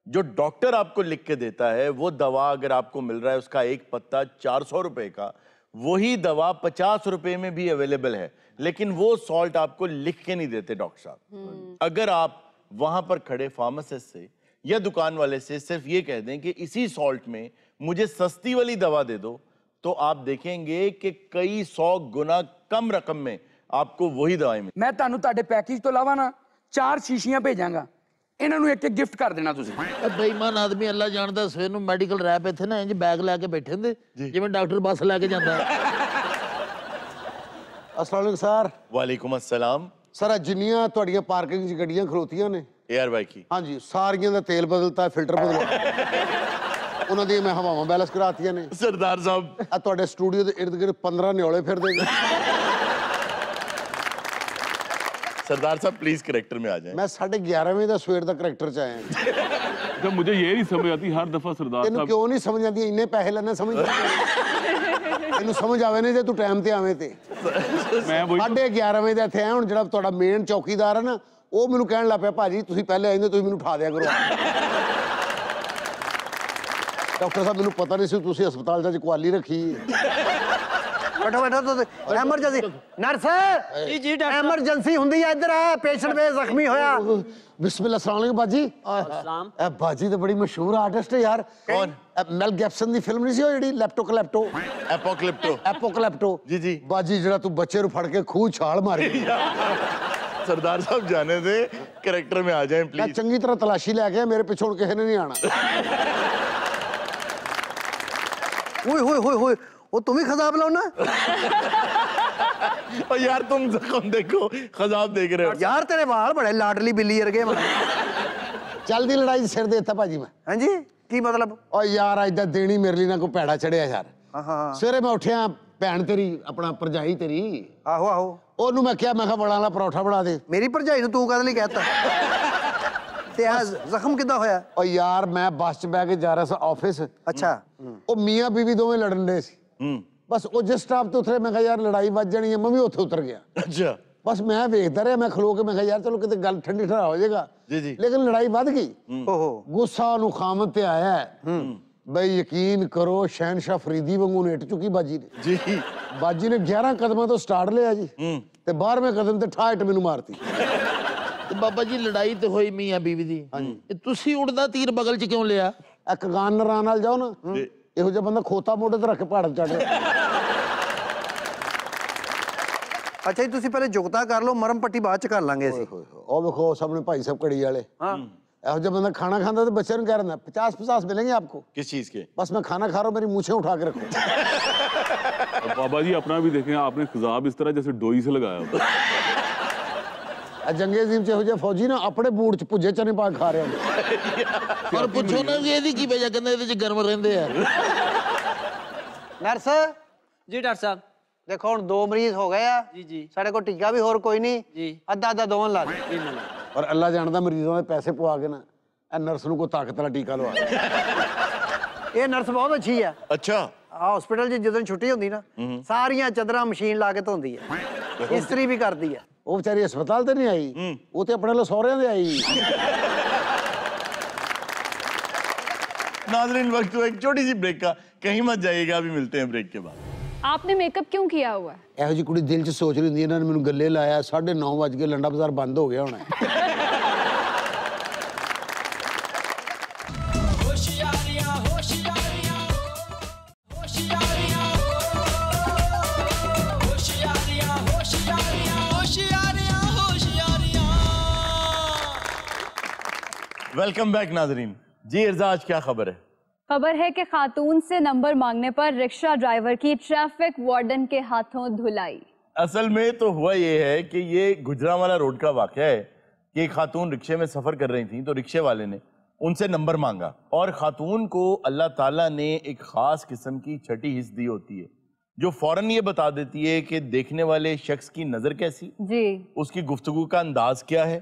जो डॉक्टर आपको लिख के देता है, वो दवा अगर आपको मिल रहा है उसका एक पत्ता 400 रुपए का, वही दवा 50 रुपए में भी अवेलेबल है, लेकिन वो सॉल्ट आपको लिख के नहीं देते डॉक्टर साहब। अगर आप वहां पर खड़े फार्मासिस्ट से या दुकान वाले से सिर्फ ये कह दें कि इसी सॉल्ट में मुझे सस्ती वाली दवा दे दो, तो आप देखेंगे कि कई 100 गुना कम रकम में आपको वही दवाई मिले। ਮੈਂ ਤੁਹਾਨੂੰ ਤੁਹਾਡੇ ਪੈਕੇਜ ਤੋਂ ਇਲਾਵਾ ਨਾ 4 ਸ਼ੀਸ਼ੀਆਂ ਭੇਜਾਂਗਾ, ਇਹਨਾਂ ਨੂੰ ਇੱਕ ਗਿਫਟ ਕਰ ਦੇਣਾ ਤੁਸੀਂ। ਬੇਈਮਾਨ ਆਦਮੀ ਅੱਲਾ ਜਾਣਦਾ, ਸਵੇਰ ਨੂੰ ਮੈਡੀਕਲ ਰੈਪ ਇੱਥੇ ਨਾ ਇੰਜ ਬੈਗ ਲੈ ਕੇ ਬੈਠੇ ਹੁੰਦੇ ਜਿਵੇਂ ਡਾਕਟਰ ਬੱਸ ਲੈ ਕੇ ਜਾਂਦਾ। अस्सलाम वालेकुम सर। वालेकुम अस्सलाम। सर जिन्नियां तुहाडियां पार्किंग च गड्डियां खलोतियां ने एयर बाइक की, हाँ जी, सारियां दा तेल बदलता, फिल्टर बदलता, उन्हां दी मैं हवावां बैलेंस करातियां ने। सरदार साहब आ तुहाडे स्टूडियो दे इर्द गिर्द 15 न्योले फिरदे ने। सरदार साहब प्लीज करेक्टर में आ जाएं। मैं 11:30 बजे दा सवेर दा करैक्टर च आया। जब मुझे ये नहीं समझ आती हर दफा सरदार तेनू साहब क्यों नहीं समझ आती? इन्ने पैसे लेने समझ तेनू समझ आवे ने जे तू टाइम ते आवे ते। मैं वही 11:30 बजे ਦਾ ਇੱਥੇ ਆਇਆ। ਹੁਣ ਜਿਹੜਾ ਤੁਹਾਡਾ ਮੇਨ ਚੌਕੀਦਾਰ ਹੈ ਨਾ, ਉਹ ਮੈਨੂੰ ਕਹਿਣ ਲੱਗ ਪਿਆ, ਭਾਜੀ ਤੁਸੀਂ ਪਹਿਲੇ ਆਏ ਨੇ, ਤੁਸੀਂ ਮੈਨੂੰ ਉਠਾ ਦਿਆ ਕਰੋ। ਡਾਕਟਰ ਸਾਹਿਬ ਮੈਨੂੰ ਪਤਾ ਨਹੀਂ ਸੀ ਤੁਸੀਂ ਹਸਪਤਾਲ 'ਚ ਕੁਆਲੀ ਰੱਖੀ ਹੈ। बैठो बैठो तो एमरजेंसी नर्स जी जी डॉक्टर एमरजेंसी हुंदी है इधर आ पेशेंट वे जख्मी होया। बिस्मिल्लाह, अस्सलाम वालेकुम बाजी। ए बाजी तो बड़ी मशहूर आर्टिस्ट है यार। कौन? मेल गिब्सन दी फिल्म नहीं सी, ਜਿਹੜੀ ਲੈਪਟੋ एपोकलिप्टो जी जी। बाजी ਜਿਹੜਾ ਤੂੰ ਬੱਚੇ ਨੂੰ ਫੜ ਕੇ ਖੂਹ ਛਾਲ ਮਾਰੀ। सरदार साहब जाने दे, करेक्टर में आ जाएं मैं प्लीज। चंगी तरह तलाशी लेके मेरे पिछों किसी ने नहीं आना। ओए होए होए होए वो तुम ही खजाब लो ना और यार तुम जख्म देखो, खजाब देख रहे हो। यार तेरे वाल बड़े लाडली बिल्ली वर्गे मैं। ਚੱਲਦੀ ਲੜਾਈ 'ਚ ਸਿਰ ਦੇ ਦਿੱਤਾ ਭਾਜੀ ਮੈਂ। हाँ जी की मतलब? ਓ ਯਾਰ ਅੱਜ ਦਾ ਦਿਨ ਹੀ ਮੇਰੇ ਲਈ ਨਾ ਕੋਈ ਭੈੜਾ ਚੜਿਆ ਯਾਰ। हाँ हाँ ਸਵੇਰੇ ਮੈਂ ਉੱਠਿਆ, ਭੈਣ ਤੇਰੀ ਆਪਣਾ ਭਰਜਾਈ ਤੇਰੀ, आहो आहो ਉਹਨੂੰ ਮੈਂ ਕਿਹਾ, ਮੈਂ ਕਿਹਾ ਬੜਾ ਵਾਲਾ ਪਰੌਠਾ ਬਣਾ ਦੇ। मेरी भरजाई तू कद नहीं कहता ते जख्म किदा होया? ਓ ਯਾਰ ਮੈਂ ਬੱਸ 'ਚ ਬਹਿ ਕੇ ਜਾ ਰਿਹਾ ਸੀ ਆਫਿਸ। अच्छा ਉਹ ਮੀਆਂ ਬੀਵੀ ਦੋਵੇਂ ਲੜਨ ਦੇ ਸੀ। ਬਸ ਉਹ ਜਿਸ ਸਟਾਪ ਤੇ ਉਤਰੇ, ਮੈਂ ਕਿਹਾ ਯਾਰ ਲੜਾਈ ਵੱਜ ਜਾਣੀ ਹੈ, ਮੈਂ ਵੀ ਉੱਥੇ ਉਤਰ ਗਿਆ। अच्छा ਬਸ ਮੈਂ ਵੇਖਦਾ ਰਿਹਾ, ਮੈਂ ਖਲੋ ਕੇ, ਮੈਂ ਕਿਹਾ ਯਾਰ ਚਲੋ ਕਿਤੇ ਗੱਲ ਠੰਡੀ ਠਰਾ ਹੋ ਜਾਏਗਾ। जी जी। ਲੇਕਿਨ ਲੜਾਈ ਵੱਧ ਗਈ। ओहो ਗੁੱਸਾ ਉਹਨੂੰ ਖਾਮਦ ਤੇ ਆਇਆ ਹੈ। ਬਈ ਯਕੀਨ ਕਰੋ, ਸ਼ਹਿਨशाह ਫਰੀਦੀ ਵਾਂਗੂ ਨੇਟ ਚੁੱਕੀ ਬਾਜੀ ਨੇ। जी। ਬਾਜੀ ਨੇ 11 ਕਦਮਾਂ ਤੋਂ ਸਟਾਰਟ ਲਿਆ ਜੀ, ਤੇ 12ਵੇਂ ਕਦਮ ਤੇ ਠਾਹਟ ਮੈਨੂੰ ਮਾਰਤੀ। ਤੇ ਬਾਬਾ ਜੀ ਲੜਾਈ ਤੇ ਹੋਈ ਮੀਆਂ ਬੀਵੀ ਦੀ, ਤੇ ਤੁਸੀਂ ਉੜਦਾ ਤੀਰ ਬਗਲ 'ਚ ਕਿਉਂ ਲਿਆ? ਇਹ ਕਗਾਨ ਨਰਾਂ ਨਾਲ ਜਾਓ ਨਾ, ਇਹੋ ਜਿਹਾ ਬੰਦਾ ਖੋਤਾ ਮੋਢੇ ਤੇ ਰੱਖ ਕੇ ਪਹਾੜ ਚੜ੍ਹ ਰਿਹਾ। अच्छा जी तुसी पहले जुगता कर लो, मरम पट्टी बाद च कर लांगे ਅਸੀਂ। ਉਹ ਵੇਖੋ ਸਾਹਮਣੇ ਭਾਈ ਸਾਹਿਬ ਕੜੀ ਵਾਲੇ। हाँ ਇਹੋ ਜਿਹਾ ਬੰਦਾ ਖਾਣਾ ਖਾਂਦਾ ਤੇ ਬੱਚੇ ਨੂੰ ਕਹਿ ਰਿਹਾ 50-50 मिलेंगे आपको। किस चीज के? बस मैं खाना खा रहा हूँ, मेरी मूछें उठा के रखो। अब बाबा जी अपना भी देखें, आपने खिजाब इस तरह जैसे डोई से लगाया होता। जंगे अजीम च ਇਹੋ ਜਿਹੇ ਫੌਜੀ ਨਾ ਆਪਣੇ ਬੂਟ 'ਚ ਭੁੱਜੇ ਚਨੇ ਪਾ ਕੇ ਖਾ ਰਹੇ ਹੁੰਦੇ। ਪਰ ਪੁੱਛੋ ਨਾ ਕਿ ਇਹਦੀ ਕੀ ਵਜ੍ਹਾ, ਕਹਿੰਦੇ ਇਹਦੇ 'ਚ ਗਰਮ ਰਹਿੰਦੇ ਆ। नर्स जी डॉक्टर साहब देखो हुण 2 मरीज हो गए आ जी जी साडे को टीका भी होर कोई नहीं जी अद्धा अद्धा दोवां ला दे। जी मैं और अल्लाह जानदा मरीजों ਦੇ ਪੈਸੇ ਪਵਾ ਕੇ ਨਾ ਇਹ ਨਰਸ ਨੂੰ ਕੋਈ ਤਾਕਤ ਵਾਲਾ ਟੀਕਾ ਲਵਾ। ये नर्स बहुत अच्छी है। अच्छा हॉस्पिटल च जिस दिन छुट्टी होंदी ना, सारियां चदरां मशीन ला के धोंदी है, इस्त्री भी करदी है। ਉਹ ਵਿਚਾਰੀ ਹਸਪਤਾਲ ਤੇ ਨਹੀਂ ਆਈ, ਉਹ ਤੇ ਆਪਣੇ ਲੋ ਸਹੁਰਿਆਂ ਦੇ ਆਈ। नाजरीन वक्त हुआ एक छोटी सी ब्रेक का, कहीं मत जाइएगा, अभी मिलते हैं ब्रेक के बाद। आपने मेकअप क्यों किया हुआ है? ਇਹੋ ਜਿਹੀ ਕੁੜੀ ਦਿਲ 'ਚ ਸੋਚ ਰਹੀ ਹੁੰਦੀ, ਇਹਨਾਂ ਨੇ ਮੈਨੂੰ ਗੱਲੇ ਲਾਇਆ, 9:30 ਵਜ ਕੇ ਲੰਡਾ ਬਾਜ਼ਾਰ ਬੰਦ ਹੋ ਗਿਆ ਹੋਣਾ। वेलकम बैक नाजरीन। जी इर्जा, आज क्या खबर है? खबर है कि खातून से नंबर मांगने पर रिक्शा ड्राइवर की ट्रैफिक वार्डन के हाथों धुलाई। असल में तो हुआ ये है कि ये गुजरांवाला रोड का वाकया है कि एक खातून रिक्शे में सफ़र कर रही थी, तो रिक्शे वाले ने उनसे नंबर मांगा और खातून को अल्लाह ताला ने एक ख़ास किस्म की छठी हिस्स दी होती है जो फ़ौरन ये बता देती है कि देखने वाले शख्स की नज़र कैसी, जी उसकी गुफ्तगू का अंदाज क्या है,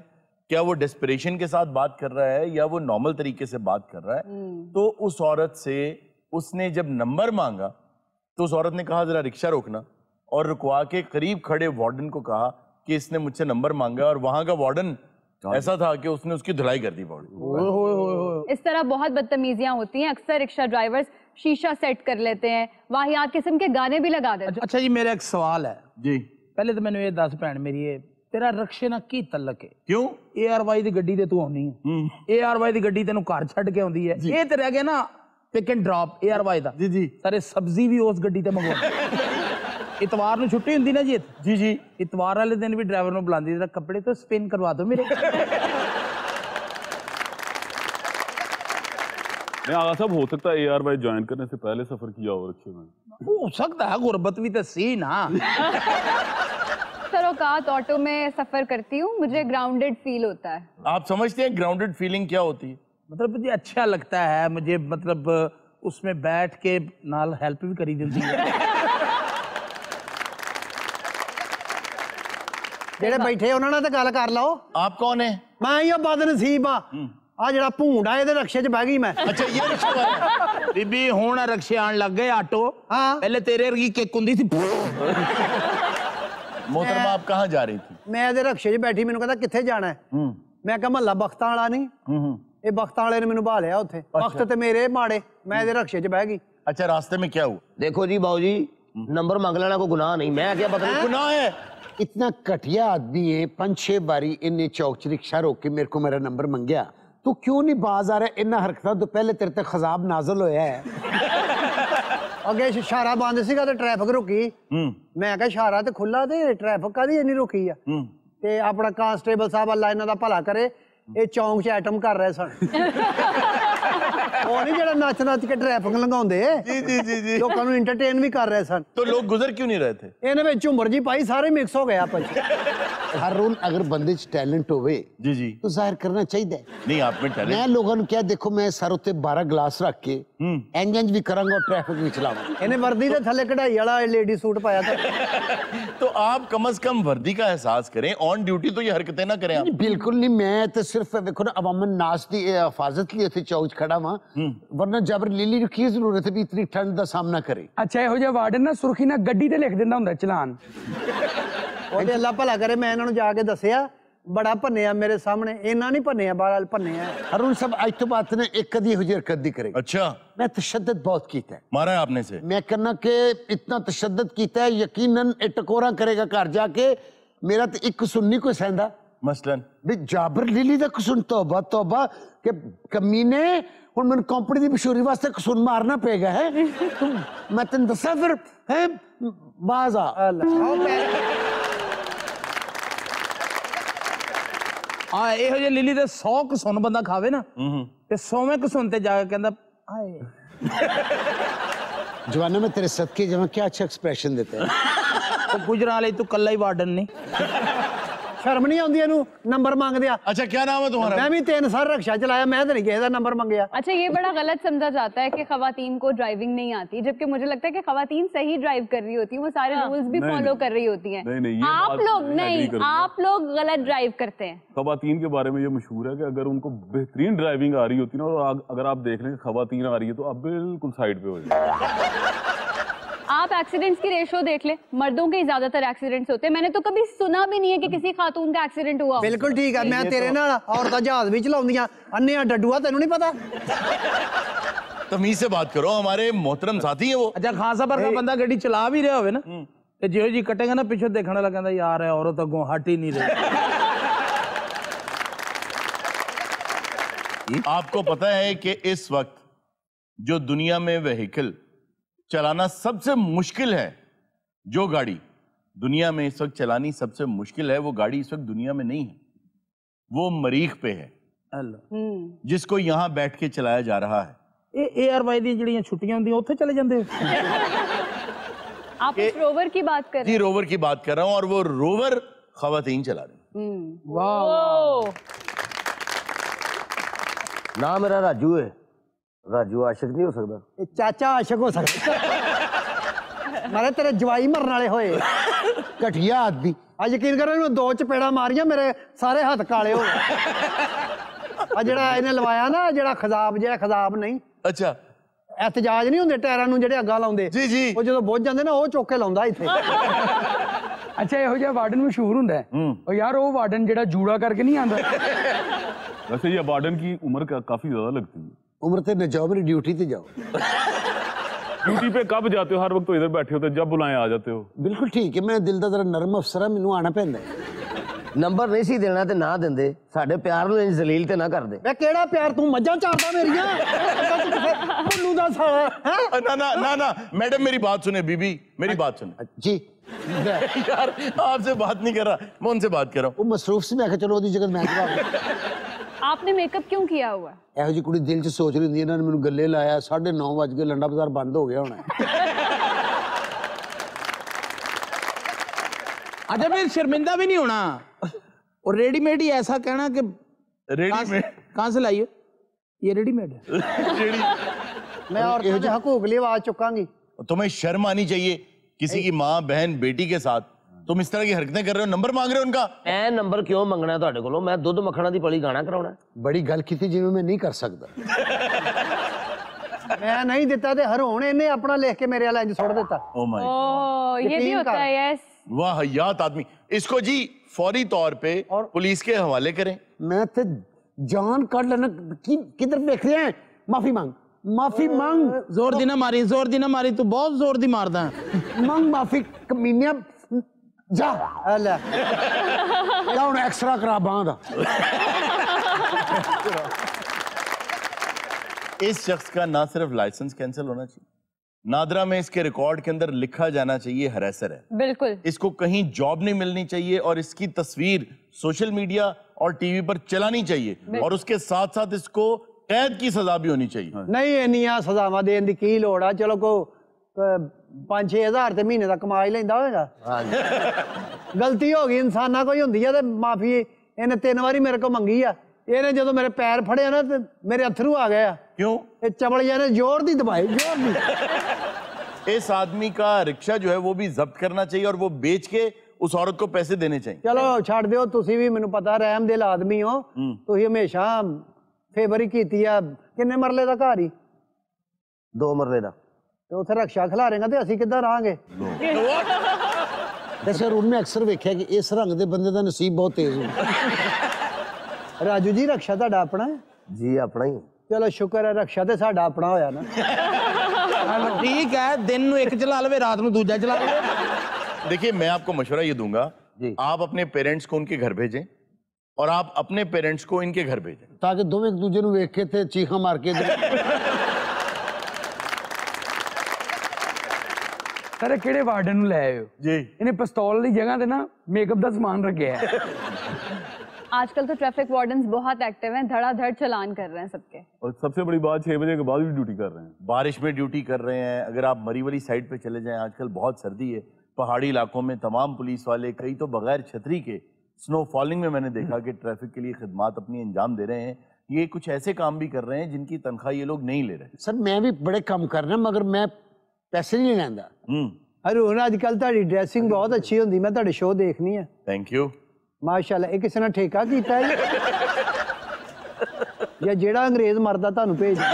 क्या वो डेस्परेशन के साथ बात कर रहा है या वो नॉर्मल तरीके से बात कर रहा है। तो उस औरत से उसने जब नंबर मांगा तो उस औरत ने कहा जरा रिक्शा रोकना, और रुकवा के करीब खड़े वार्डन को कहा कि इसने मुझसे नंबर मांगा, और वहां का वार्डन ऐसा था कि उसने उसकी धुलाई कर दी पौड़ी। इस तरह बहुत बदतमीजियां होती हैं। अक्सर रिक्शा ड्राइवर्स शीशा सेट कर लेते हैं, वाहियात किस्म के गाने भी लगा देते हैं। अच्छा जी, मेरा एक सवाल है जी। पहले तो मैंने ये दस भैन मेरी ये तेरा रक्शे ना की तलक है? क्यों? ARY दी गड्डी ते तू आउनी है, ARY दी गड्डी तेनू घर छड्ड के आउंदी है, ये ते रह गया ना पिक एंड ड्रॉप ARY दा। जी जी। सारे सब्जी भी उस गड्डी ते मंगवाਉਂਦੇ। इतवार ਨੂੰ ਛੁੱਟੀ ਹੁੰਦੀ ਨਾ ਜੀ जी जी। इतवार वाले दिन भी ड्राइवर ਨੂੰ ਬੁਲਾਉਂਦੀ, ਜਰਾ ਕੱਪੜੇ तो स्पिन करवा दो मेरे। नहीं आगा साहब, हो सकता है ARY ज्वाइन करने से पहले सफर किया हो रखे में। हो सकता है, गुर्बत भी तो सी ना। सर औकात ऑटो में सफर करती हूँ, मुझे ग्राउंडेड फील होता है। आप समझते हैं ग्राउंडेड फीलिंग क्या होती है? मतलब मुझे अच्छा लगता है, मुझे मतलब उसमें बैठ के नाल हेल्प भी करी देती है। ਜਿਹੜੇ ਬੈਠੇ ਉਹਨਾਂ ਨਾਲ ਤਾਂ ਗੱਲ ਕਰ ਲਓ। आप कौन है? ਮੈਂ ਹੀ ਬਦਨਸੀਬ ਆ, ਆ ਜਿਹੜਾ ਭੂੰਡਾ ਇਹਦੇ ਰਕਸ਼ੇ 'ਚ ਬਹਿ ਗਈ ਮੈਂ। अच्छा ये रिक्शा वाला है। बीबी हुण रक्शे आन लग गए ऑटो। हाँ। पहले तेरे वर्गी किक हुंदी सी। मोहतरमा आप कहाँ जा रही थी? ਮੈਂ ਇਹਦੇ ਰਕਸ਼ੇ 'ਚ ਬੈਠੀ, ਮੈਨੂੰ ਕਹਿੰਦਾ ਕਿੱਥੇ ਜਾਣਾ ਹੈ? ਮੈਂ ਕਿਹਾ ਮਹੱਲਾ ਬਖਤਾਂ ਵਾਲਾ ਨਹੀਂ। ਇਹ ਬਖਤਾਂ ਵਾਲੇ ਨੇ ਮੈਨੂੰ ਬਹਾ ਲਿਆ ਉੱਥੇ। ਵਕਤ ਤੇ ਮੇਰੇ ਮਾੜੇ, मैं ਇਹਦੇ ਰਕਸ਼ੇ 'ਚ ਬਹਿ ਗਈ। अच्छा रास्ते में क्या हुआ? देखो जी बाबू जी, नंबर मांग लेना को गुनाह नहीं, मैं क्या पता नहीं गुनाह है। इतना घटिया आदमी है, 5-6 बारी इन्हें चौक च रिक्शा रोक के मेरे को मेरा नंबर मंगया। तू क्यों नहीं बाज आ रहा है? इन्ना हरकतां तो पहले तेरे ते खजाब नाजल होया है। ਅੱਗੇ ਇਸ਼ਾਰਾ ਬੰਦ ਸੀਗਾ ਤੇ ਟ੍ਰੈਫਿਕ ਰੁਕੀ। ਮੈਂ ਕਿਹਾ ਇਸ਼ਾਰਾ ਤੇ ਖੁੱਲਾ ਤੇ ਟ੍ਰੈਫਿਕ ਕਾਦੀ ਇੰਨੀ ਰੁਕੀ ਆ? ਤੇ ਆਪਣਾ ਕਾਂਸਟੇਬਲ ਸਾਹਿਬ ਅੱਲਾ ਇਹਨਾਂ ਦਾ ਭਲਾ ਕਰੇ, ਇਹ ਚੌਂਕ 'ਚ ਐਟਮ ਕਰ ਰਹੇ ਸਨ। ਉਹ ਨਹੀਂ ਜਿਹੜਾ ਨੱਚ ਨੱਚ ਕੇ ਟ੍ਰੈਫਿਕ ਲੰਘਾਉਂਦੇ, जी ਲੋਕਾਂ ਨੂੰ ਐਂਟਰਟੇਨ ਵੀ ਕਰ ਰਹੇ ਸਨ। तो लोग गुजर क्यों नहीं रहे थे? ਇਹਨੇ ਵਿੱਚ ਝੁੰਮਰ ਜੀ ਪਾਈ, ਸਾਰੇ ਮਿਕਸ ਹੋ ਗਏ ਆਪਸ 'ਚ। हारून अगर बंदे च टैलेंट होवे जी तो जाहिर करना चाहिए। नहीं आप में टैलेंट। मैं लोगों ने क्या देखो, मैं सर उत्ते 12 गिलास रख के इंज भी करांगा और ट्रैफिक भी चलाऊंगा। ਇਹਨੇ ਵਰਦੀ ਦੇ ਥੱਲੇ ਕਢਾਈ ਵਾਲਾ ਲੇਡੀ ਸੂਟ ਪਾਇਆ था। तो आप कम से कम वर्दी का एहसास करें, ऑन ड्यूटी तो ये हरकतें ना करें आप। बिल्कुल नहीं, मैं तो सिर्फ देखो ना अवामन नास की हिफाजत लिए थे चौक खड़ा वहां, वरना जबर लीली की जरूरत है भी इतनी ठंड का सामना करे। ਅੱਛਾ ਇਹੋ ਜਿਹਾ ਵਾਰਡਨ ਨਾ ਸੁਰਖੀ ਨਾਲ ਗੱਡੀ ਤੇ ਲਿਖ ਦਿੰਦਾ ਹੁੰਦਾ ਚਲਾਨ। ਉਹਦੇ ਅੱਲਾ ਭਲਾ ਕਰੇ, ਮੈਂ ਇਹਨਾਂ ਨੂੰ ਜਾ ਕੇ ਦੱਸਿਆ, ਬੜਾ ਭੰਨਿਆ ਮੇਰੇ ਸਾਹਮਣੇ। ਇਹਨਾਂ ਨਹੀਂ ਭੰਨਿਆ, ਬਾਲ ਭੰਨਿਆ। हारून साहब आज तो बात ने एक कदी हो हरकत दी करेगी। अच्छा मैं तशद्दद बहुत कीता है, मारा है आपने से? मैं कहना कि इतना तशद्दद कीता है, यकीनन ये टकोरा करेगा घर जाके। मेरा तो एक कसून नहीं कोई सहंदा। मसलन भी जाबर लीली दा कसून, तौबा तौबा के कमीने, हुण मैनूं कंपनी दी मशहूरी वास्ते कसून मारना पेगा है। तुम मैं तेन दसा फिर है बाज आ। हाँ ਇਹੋ ਜਿਹੇ ਲੀਲੀ ਦੇ 100 ਕਸੁੰਨ ਬੰਦਾ ਖਾਵੇ ਨਾ ਤੇ 100ਵੇਂ ਕਸੁੰਨ ਤੇ ਜਾ ਕੇ ਕਹਿੰਦਾ ਆਏ। जवाना में तेरे सदके जमा क्या अच्छा एक्सप्रेशन देता है। तो गुजरां वाले तू कल्ला ही वार्डन नहीं। ਸ਼ਰਮ ਨਹੀਂ ਆਉਂਦੀ ਇਹਨੂੰ ਨੰਬਰ ਮੰਗਦੇ ਆ। अच्छा क्या नाम है तुम्हारा? मैं भी 3 साल रक्षा चलाया, मैं तो नहीं किसी का नंबर मंगया। अच्छा ये बड़ा गलत समझा जाता है कि खवातीन को ड्राइविंग नहीं आती, जबकि मुझे लगता है कि खवातीन सही ड्राइव कर रही होती हैं, वो सारे रूल्स भी फॉलो कर रही होती हैं। नहीं, ये आप बात लोग मैं agree नहीं, करूंगा। आप लोग गलत ड्राइव करते हैं। खवातीन के बारे में ये मशहूर है कि अगर उनको बेहतरीन ड्राइविंग आ रही होती ना, और अगर आप देख लें खवातीन आ रही है तो आप बिल्कुल साइड पे हो जाए। आप एक्सीडेंट्स की रेशो देख ले, मर्दों के ही ज्यादातर एक्सीडेंट्स होते हैं। मैंने तो कभी सुना भी नहीं है कि किसी खातून का एक्सीडेंट हुआ हो। बिल्कुल ठीक है, मैं तेरे नाल औरतां जहाज भी चलाउंदियां, अन्ने डड्डूआ तेनू नहीं पता। तमीज से बात करो, हमारे मोहतरम साथी है वो। अच्छा खासा पर का बंदा गड्डी चला भी रहा होवे ना ते जिहो जी कटेगा ना पिछो देखने वाला कहंदा यार है औरत अगों हट ही नहीं रही। आपको पता है कि इस वक्त जो दुनिया में व्हीकल चलाना सबसे मुश्किल है, जो गाड़ी दुनिया में इस वक्त चलानी सबसे मुश्किल है, वो गाड़ी इस वक्त दुनिया में नहीं है, वो मरीख पे है, जिसको यहाँ बैठ के चलाया जा रहा है। ARY दी ਜਿਹੜੀਆਂ ਛੁੱਟੀਆਂ ਹੁੰਦੀਆਂ ਉੱਥੇ ਚਲੇ ਜਾਂਦੇ ਹੋ? आप उस रोवर की बात कर रहे जी रोवर की बात कर रहा हूँ, और वो रोवर खवातीन चला रहे हैं। वाह। ना मेरा राजू है। राजू आशिक नहीं हो सकता। चाचा आशिक हो सकता। मारे तेरे जवाई मरने वाले होए घटिया आदमी। आज यकीन करो, इन्होंने 2 चपेड़ा मारियां, मेरे सारे हाथ काले हो गए। आ जेड़ा इन्हें लवाया ना, जेड़ा खजाब जिहा, खजाब नहीं, अच्छा एहतजाज नहीं होंदे टायरां नूं जेड़े अग्गां लाउंदे, जी जी, ਉਹ ਜਦੋਂ ਬੁੱਝ ਜਾਂਦੇ ਨਾ, ਉਹ ਚੁੱਕ ਕੇ ਲਾਉਂਦਾ ਇੱਥੇ। ਅੱਛਾ ਇਹੋ ਜਿਹਾ ਵਾਰਡਨ ਮਸ਼ਹੂਰ ਹੁੰਦਾ ਹੈ। ਉਹ ਯਾਰ ਉਹ ਵਾਰਡਨ ਜਿਹੜਾ ਜੂੜਾ ਕਰਕੇ ਨਹੀਂ ਆਂਦਾ। वैसे ये वार्डन की उम्र काफी ज्यादा लगती है। उम्र ते न जाओ, मेरी ड्यूटी ते जाओ। ड्यूटी पे कब जाते हो? हर वक्त तो इधर बैठे होते, जब बुलाएं आ जाते हो। बिल्कुल ठीक है, मैं दिल दा जरा नरम अफसर हां, मैनू आना पैंदा है। नंबर नहीं सी देना ते ना देंदे, साडे प्यार नूं इंज जलील ते ना कर दे। मैं केड़ा प्यार, तू मज्जां चारदा मेरियां भुल्लू दा साला है। ना ना ना ना मैडम मेरी बात सुने, बीबी मेरी बात सुने जी। यार आपसे बात नहीं कर रहा, मैं उनसे बात कर रहा हूँ। वो मसरूफ से मैं कहा चलो ओदी जगह मैं जवाब। आपने मेकअप क्यों किया हुआ है? ਇਹੋ ਜਿਹੀ ਕੁੜੀ ਦਿਲ 'ਚ ਸੋਚ ਰਹੀ ਹੁੰਦੀ ਇਹਨਾਂ ਨੇ ਮੈਨੂੰ ਗੱਲੇ ਲਾਇਆ 9:30 ਵਜ ਗਏ ਲੰਡਾ ਬਾਜ਼ਾਰ ਬੰਦ ਹੋ ਗਿਆ ਹੋਣਾ अच्छा फिर शर्मिंदा भी नहीं होना और रेडीमेड ही ऐसा कहना कि रेडीमेड कहाँ से लाई हो ये रेडीमेड है मैं औरतों के हकूक लिए आवाज चुकांगी। तुम्हें शर्म आनी चाहिए किसी की माँ बहन बेटी के साथ तुम इस तरह की हरकतें कर रहे हो, नंबर मांग रहे हो उनका। मैं नंबर क्यों मंगना ਤੁਹਾਡੇ ਕੋਲੋਂ? मैं ਦੁੱਧ ਮੱਖਣਾ ਦੀ ਪਲੀ ਗਾਣਾ ਕਰਾਉਣਾ। ਬੜੀ ਗੱਲ ਕੀਤੀ ਜਿਵੇਂ ਮੈਂ ਨਹੀਂ ਕਰ ਸਕਦਾ। मैं नहीं दिता ते हरोण इन्हें अपना लिख के मेरे वाला इंज छोड़ देता। ओ माय ओह ये भी होता है। यस वाह हयात आदमी। इसको जी फौरी तौर पे पुलिस के हवाले करें। मैं तो जान काट लेना किधर देख रहे हैं? माफी मांग जोर दी ना मारी तू बहुत जोर दी मारदा है। मांग माफी कमीनिया जा अल्लाह जा हुन एक्स्ट्रा करा बांध। इस शख्स का ना सिर्फ लाइसेंस कैंसिल होना चाहिए, नादरा में इसके रिकॉर्ड के अंदर लिखा जाना चाहिए हरेसर है। बिल्कुल इसको कहीं जॉब नहीं मिलनी चाहिए और इसकी तस्वीर सोशल मीडिया और टीवी पर चलानी चाहिए और उसके साथ साथ इसको कैद की सजा भी होनी चाहिए। नहीं इन्नियां सजावां देण दी की लोड़ आ? चलो को 5-6 हज़ार ते महीने दा कमा ही लैंदा होएगा। गलती हो गई इंसाना कोई हुंदी है ते माफी इन्हें 3 बारी मेरे को मंगी आ। इन्हें जो मेरे पैर फड़े ना तो मेरे अथरू आ गया। क्यों? ये चबड़िया ने जोर दी दबाई जोर दी। इस आदमी का रिक्शा जो है वो भी जब्त करना चाहिए और वो बेच के उस औरत को पैसे देने चाहिए। चलो छड़ दियो, तुसी भी मैनू पता रहम दिल आदमी हो, तुसी हमेशा फेवर ही कीती आ। किन्ने मरले दा घर ही? 2 मरले दा। ਤੇ ਉੱਥੇ ਰਕਸ਼ਾ ਖਿਲਾਰੇਗਾ ਤੇ ਅਸੀਂ ਕਿੱਦਾਂ ਰਹਾਂਗੇ? वैसे रूम में अक्सर वेख्या कि इस रंग दे बंदे दा नसीब बहुत तेज ਹੁੰਦਾ। राजू जी रक्षा ਤੁਹਾਡਾ ਆਪਣਾ ਹੈ? जी अपना ही। ਚਲੋ ਸ਼ੁਕਰ ਹੈ ਰक्षा ਤੇ ਸਾਡਾ ਆਪਣਾ ਹੋਇਆ ਨਾ। ठीक है दिन ਨੂੰ ਇੱਕ ਚਲਾ ਲਵੇ ਰਾਤ ਨੂੰ ਦੂਜਾ ਚਲਾ ਲਵੇ। देखिए मैं आपको मशवरा ये दूंगा, आप अपने पेरेंट्स को उनके घर भेजें और आप अपने पेरेंट्स को इनके घर भेजें ताकि दोवें एक दूजे ਨੂੰ ਵੇਖ ਕੇ ਤੇ ਚੀਖਾਂ ਮਾਰ ਕੇ सर किहड़े वार्डन ਨੂੰ ਲੈ ਆਏ ਹੋ जी? ਇਹਨੇ ਪਿਸਤੌਲ ਦੀ ਜਗ੍ਹਾ ਤੇ ਨਾ ਮੇਕअप ਦਾ ਸਮਾਨ ਰੱਖਿਆ है। आजकल तो ट्रैफिक वार्डन्स बहुत एक्टिव हैं, धड़ाधड़ चलान कर रहे हैं सबके। और सबसे बड़ी बात 6 बजे के बाद भी ड्यूटी कर रहे हैं। बारिश में ड्यूटी कर रहे हैं। अगर आप मरी वाली साइड पे चले जाएं, आजकल बहुत सर्दी है, पहाड़ी इलाकों में तमाम पुलिस वाले कई तो बगैर छतरी के स्नो फॉलिंग में मैंने देखा कि ट्रैफिक के लिए खिदमात अपनी अंजाम दे रहे हैं। ये कुछ ऐसे काम भी कर रहे हैं जिनकी तनख्वाह ये लोग नहीं ले रहे। सर मैं भी बड़े काम कर रहा मगर मैं पैसे नहीं लैंदा। ਹਰੂਨ ਅੱਜ ਕੱਲ ਤੁਹਾਡੀ ਡਰੈਸਿੰਗ ਬਹੁਤ ਅੱਛੀ ਹੁੰਦੀ, ਮੈਂ ਤੁਹਾਡੇ ਸ਼ੋਅ ਦੇਖਣੀ ਹੈ। Thank you. ਮਾਸ਼ਾਅੱਲਾ। ਇਹ ਕਿਸੇ ਨੇ ਠੇਕਾ ਕੀਤਾ ਹੈ ਜਾਂ ਜਿਹੜਾ ਅੰਗਰੇਜ਼ ਮਰਦਾ ਤੁਹਾਨੂੰ ਭੇਜਦਾ?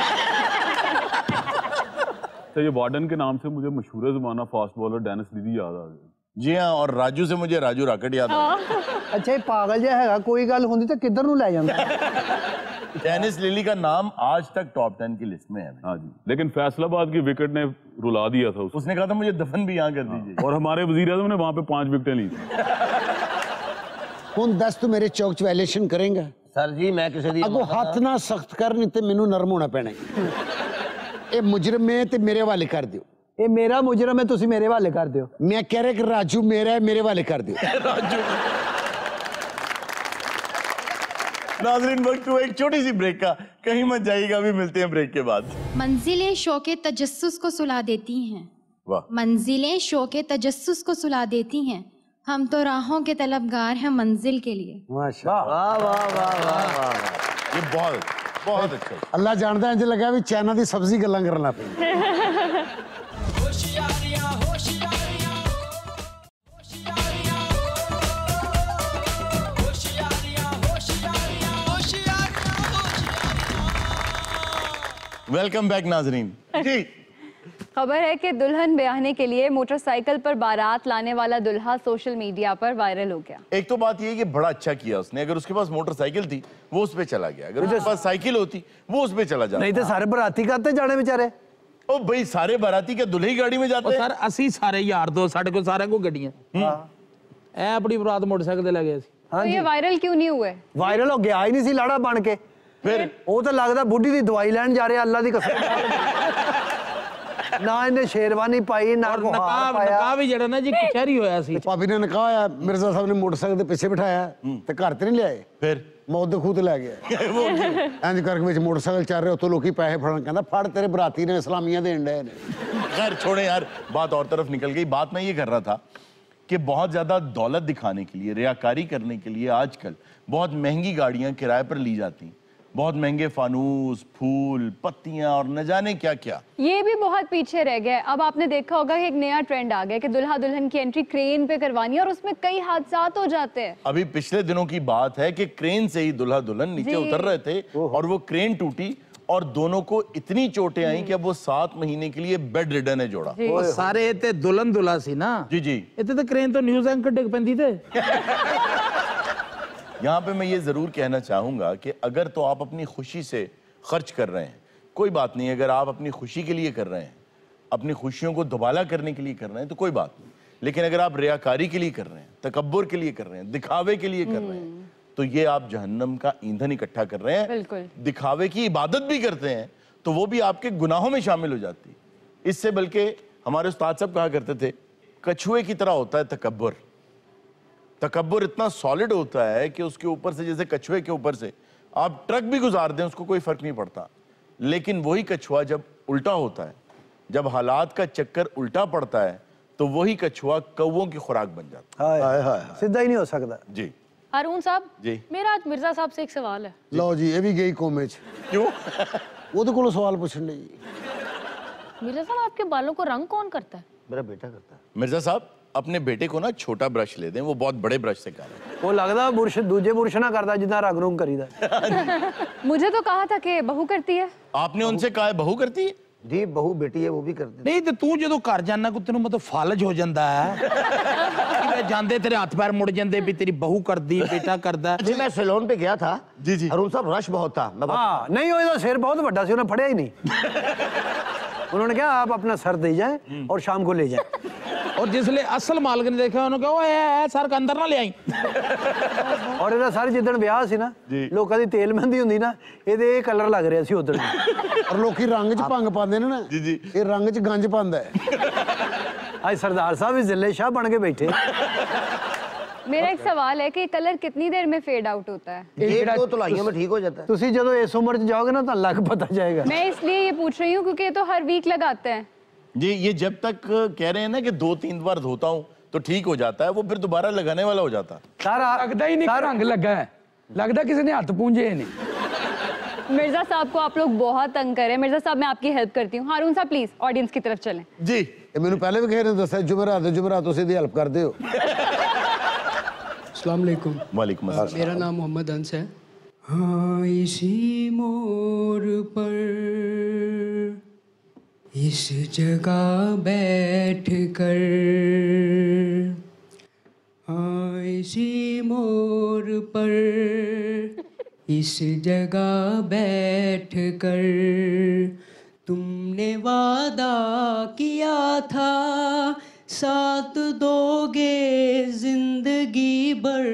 तो ये वार्डन के नाम से मुझे मशहूर ज़माना फास्ट बॉलर डेनिस लीली याद आ गई। जी हाँ, और राजू से मुझे राजू राकेट याद आ गया। ਅੱਛਾ ਇਹ ਪਾਗਲ ਜਿਹਾ ਹੈਗਾ, ਕੋਈ ਗੱਲ ਹੁੰਦੀ ਤਾਂ ਕਿੱਧਰ ਨੂੰ ਲੈ ਜਾਂਦਾ? डेनिस लिली का नाम आज तक टॉप 10 की लिस्ट में है। हाँ जी, लेकिन फैसलाबाद की विकेट ने रुला दिया था उसको। उसने कहा था मुझे दफन भी यहाँ कर दीजिए। और हमारे वजीर आज़म ने वहाँ पे 5 विकेटें ली थी। कौन 10 तो मेरे चौक च वायलेशन करेंगे? सर जी मैं किसी दी अगो हाथ ना सख्त कर नहीं ते मैनू नरम होना पैना। ये मुजरम है ते मेरे हवाले कर दियो। ਇਹ ਮੇਰਾ ਮੁਜਰਮ ਹੈ, ਤੁਸੀਂ ਮੇਰੇ ਹਵਾਲੇ ਕਰ ਦਿਓ। मैं कह रहा कि राजू मेरा है, मेरे हवाले कर दियो। राजू। नाज़रीन वक्त हुआ एक छोटी सी ब्रेक का, कहीं मत जाइएगा, अभी मिलते हैं ब्रेक के बाद। मंजिलें शौक़े तजस्सुस को सुला देती हैं। वाह। मंजिलें शौक़े तजस्सुस को सुला देती हैं। हम तो राहों के तलबगार हैं मंजिल के लिए। माशाअल्लाह। वाह वाह वाह वाह वाह। ये बहुत अच्छा। अल्लाह जानता है इंज लगा भी चाइना दी सब्जी गल्लां करना पे। वेलकम बैक नाजरीन। जी खबर है कि दुल्हन ब्याहने के लिए मोटरसाइकिल पर बारात लाने वाला दुल्हा सोशल मीडिया पर वायरल हो गया। एक तो बात ये है कि बड़ा अच्छा किया उसने, अगर उसके पास मोटरसाइकिल थी वो उस पे चला गया, अगर उसके पास साइकिल होती वो उस पे चला जाता। नहीं तो सारे बराती करते जाने बेचारे। ओ भाई सारे बाराती क्या दुल्हे की गाड़ी में जाते हैं? सर ਅਸੀਂ ਸਾਰੇ ਯਾਰ ਦੋ ਸਾਡੇ ਕੋਲ ਸਾਰਿਆਂ ਕੋਲ ਗੱਡੀਆਂ ਐ ਆਪਣੀ ਬਰਾਤ ਮੋਟਰਸਾਈਕਲ ਤੇ ਲੈ ਗਏ ਸੀ। तो ये वायरल क्यों नहीं हुए? ਵਾਇਰਲ ਹੋ ਗਿਆ ਹੀ ਨਹੀਂ ਸੀ ਲਾੜਾ ਬਣ ਕੇ। फिर ਉਹ ਤਾਂ ਲੱਗਦਾ ਬੁੱਢੀ ਦੀ ਦਵਾਈ ਲੈਣ ਜਾ ਰਿਹਾ, ਅੱਲਾ ਦੀ ਕਸਮ। ਨਾ ਇਹਨੇ ਸ਼ੇਰਵਾਨੀ ਪਾਈ ਨਾ ਔਰ ਕੋ ਹਾਰ ਨਕਾਬ ਪਾਇਆ ਵੀ ਜਿਹੜਾ ਨਾ ਜੀ ਕਚਹਿਰੀ ਹੋਇਆ ਸੀ। ਭਾਬੀ ਨੇ ਨਿਕਾਹ ਹੋਇਆ, ਮਿਰਜ਼ਾ ਸਾਹਿਬ ਨੇ ਮੋਟਰਸਾਈਕਲ ਦੇ ਪਿੱਛੇ ਬਿਠਾਇਆ ਤੇ ਘਰ ਤੇ ਨਹੀਂ ਲਿਆਏ, फिर ਮੌਤ ਦੇ ਖੂਹ ਤੇ ਲੈ ਗਿਆ। ਇੰਜ ਕਰਕੇ ਵਿੱਚ ਮੋਟਰਸਾਈਕਲ ਚੱਲ ਰਿਹਾ, ਉੱਥੋਂ ਲੋਕੀ ਪੈਸੇ ਫੜਨ, ਕਹਿੰਦਾ ਫੜ ਤੇਰੇ ਬਰਾਤੀ ਨੇ ਇਸਲਾਮੀਆਂ ਦੇਣ ਡਏ ਨੇ। खैर छोड़े यार, बात और तरफ निकल गई। बात मैं ये कर रहा था कि बहुत ज्यादा दौलत दिखाने के लिए, रियाकारी करने के लिए आजकल बहुत महंगी गाड़ियां किराए पर ली जाती, बहुत महंगे फानूस, फूल, पत्तियां और न जाने क्या क्या। ये भी बहुत पीछे रह गया। अब आपने देखा होगा कि एक नया ट्रेंड आ गया कि दुल्हा दुल्हन की एंट्री क्रेन पे करवानी है और उसमें कई हादसात हो जाते हैं। अभी पिछले दिनों की बात है कि क्रेन से ही दुल्हा दुल्हन नीचे जी। उतर रहे थे और वो क्रेन टूटी और दोनों को इतनी चोटें आई कि अब वो 7 महीने के लिए बेड रिडन है जोड़ा। ਉਹ ਸਾਰੇ ਤੇ ਦੁਲਹਨ ਦੁਲਾ ਸੀ ਨਾ जी जी। ਇੱਥੇ ਤਾਂ ਕ੍ਰੇਨ ਤੋਂ ਨਿਊਜ਼ ਐਂਕਰ ਡਿੱਗ ਪੈਂਦੀ ਤੇ। यहाँ पे मैं ये जरूर कहना चाहूंगा कि अगर तो आप अपनी खुशी से खर्च कर रहे हैं, कोई बात नहीं। अगर आप अपनी खुशी के लिए कर रहे हैं, अपनी खुशियों को दुबाला करने के लिए कर रहे हैं तो कोई बात नहीं। लेकिन अगर आप रियाकारी के लिए कर रहे हैं, तकब्बुर के लिए कर रहे हैं, दिखावे के लिए कर रहे हैं, तो ये आप जहन्नम का ईंधन इकट्ठा कर रहे हैं। बिल्कुल। दिखावे की इबादत भी करते हैं तो वो भी आपके गुनाहों में शामिल हो जाती है। इससे बल्कि हमारे उस्ताद साहब कहा करते थे, कछुए की तरह होता है तकब्बुर। तकब्बुर इतना सॉलिड होता है कि उसके ऊपर से, जैसे कछुए के ऊपर से आप ट्रक भी गुजार दें उसको कोई फर्क नहीं पड़ता। लेकिन वही कछुआ जब उल्टा होता है, जब हालात का चक्कर उल्टा पड़ता है, तो वही कछुआ कौवों की खुराक बन जाता ਹਾਏ ਹਾਏ ਹਾਏ ਸਿੱਧਾ ਹੀ ਨਹੀਂ ਹੋ ਸਕਦਾ। है। जी हारून साहब जी। मेरा आज मिर्जा साहब से एक सवाल है। ਲਓ ਜੀ, ਇਹ ਵੀ ਗਈ ਕੋਮੇ 'ਚ। क्यों? ਉਹਦੇ ਕੋਲੋਂ ਸਵਾਲ ਪੁੱਛਣ ਲਈ। मिर्जा साहब आपके बालों को रंग कौन करता है? मेरा बेटा करता है। मिर्जा साहब अपने बेटे को ना छोटा ब्रश ले दें, वो बहुत बड़े ब्रश से कर रहे ਉਹ ਲੱਗਦਾ ਬੁਰਸ਼ ਦੂਜੇ ਬੁਰਸ਼ ਨਾ ਕਰਦਾ ਜਿੱਦਾਂ ਰੰਗ ਰੂੰਗ ਕਰੀਦਾ। मुझे तो कहा था कि बहू करती है। आपने उनसे कहा है बहू करती है? जी बहू बेटी है वो भी करती है। ਨਹੀਂ ਤੇ ਤੂੰ ਜਦੋਂ ਘਰ ਜਾਣਾ ਕੋ ਤੈਨੂੰ ਮਤਲਬ ਫਾਲਜ ਹੋ ਜਾਂਦਾ ਹੈ ਕਿ ਜਾਂਦੇ ਤੇਰੇ ਹੱਥ ਪੈਰ ਮੁੜ ਜਾਂਦੇ ਵੀ ਤੇਰੀ ਬਹੂ ਕਰਦੀ ਬੇਟਾ ਕਰਦਾ। जी मैं सैलून पे गया था जी जी। अरुण साहब रश बहुत था। मैं हाँ नहीं वो ਇਹਦਾ ਸਿਰ ਬਹੁਤ ਵੱਡਾ ਸੀ ਉਹਨੇ ਫੜਿਆ ਹੀ ਨਹੀਂ। उन्होंने कहा आप अपना सर दे जाएं और शाम को ले जाएं। और जिसले असल मालिक ने देखा उन्होंने कहा ओए सर का अंदर ना ले आई। और ਇਹਦਾ ਸਰ ਜਿੱਦਣ ਵਿਆਹ ਸੀ ਨਾ ਲੋਕਾਂ ਦੀ ਤੇਲ ਮਹਿੰਦੀ ਹੁੰਦੀ ਨਾ ਇਹਦੇ ਇਹ ਕਲਰ ਲੱਗ ਰਿਹਾ ਸੀ ਉਧਰ। ਔਰ ਲੋਕੀ ਰੰਗ 'ਚ ਭੰਗ ਪਾਉਂਦੇ ਨੇ ਨਾ, ਜੀ ਜੀ। ਇਹ ਰੰਗ 'ਚ ਗੰਜ ਪਾਉਂਦਾ ਹੈ। ਅੱਜ ਸਰਦਾਰ ਸਾਹਿਬ ਵੀ ਜ਼ਿੱਲੇ ਸ਼ਾਹ ਬਣ ਕੇ ਬੈਠੇ। मेरा एक सवाल है कि कलर कितनी देर में फेड आउट होता है? 1-2 तुलाइयों में ठीक हो जाता है। ਤੁਸੀਂ ਜਦੋਂ ਇਸ ਉਮਰ 'ਚ ਜਾਓਗੇ ਨਾ ਤਾਂ ਲੱਗ ਪਤਾ ਜਾਏਗਾ। मैं इसलिए ये पूछ रही हूँ क्योंकि ये तो हर वीक लगाते हैं। जी ये जब तक कह रहे हैं ना कि 2-3 बार धोता हूँ तो ठीक हो जाता है, वो फिर दोबारा लगाने वाला हो जाता है। ਸਾਰਾ ਲੱਗਦਾ ਹੀ ਨਹੀਂ ਕਿ ਰੰਗ ਲੱਗਾ ਹੈ, ਲੱਗਦਾ ਕਿਸੇ ਨੇ ਹੱਥ ਪੂੰਝੇ ਨੇ। मिर्जा साहब को आप लोग बहुत तंग कर रहे हैं। मिर्जा साहब मैं आपकी हेल्प करती हूँ। हारून साहब प्लीज ऑडियंस की तरफ चलें। जी ਇਹ ਮੈਨੂੰ ਪਹਿਲੇ ਵੀ ਕਿਸੇ ਨੇ ਦੱਸਿਆ ਜੁਮਰਾਤ ਤੁਸੀਂ ਦੀ ਹੈਲਪ ਕਰਦੇ ਹੋ। अस्सलाम वालेकुम। वालेकुम अस्सलाम। मेरा नाम मोहम्मद अंस है। हाँ इसी मोड़ पर इस जगह बैठ कर, हाँ इसी मोड़ पर इस जगह बैठ कर तुमने वादा किया था साथ दोगे जिंदगी भर,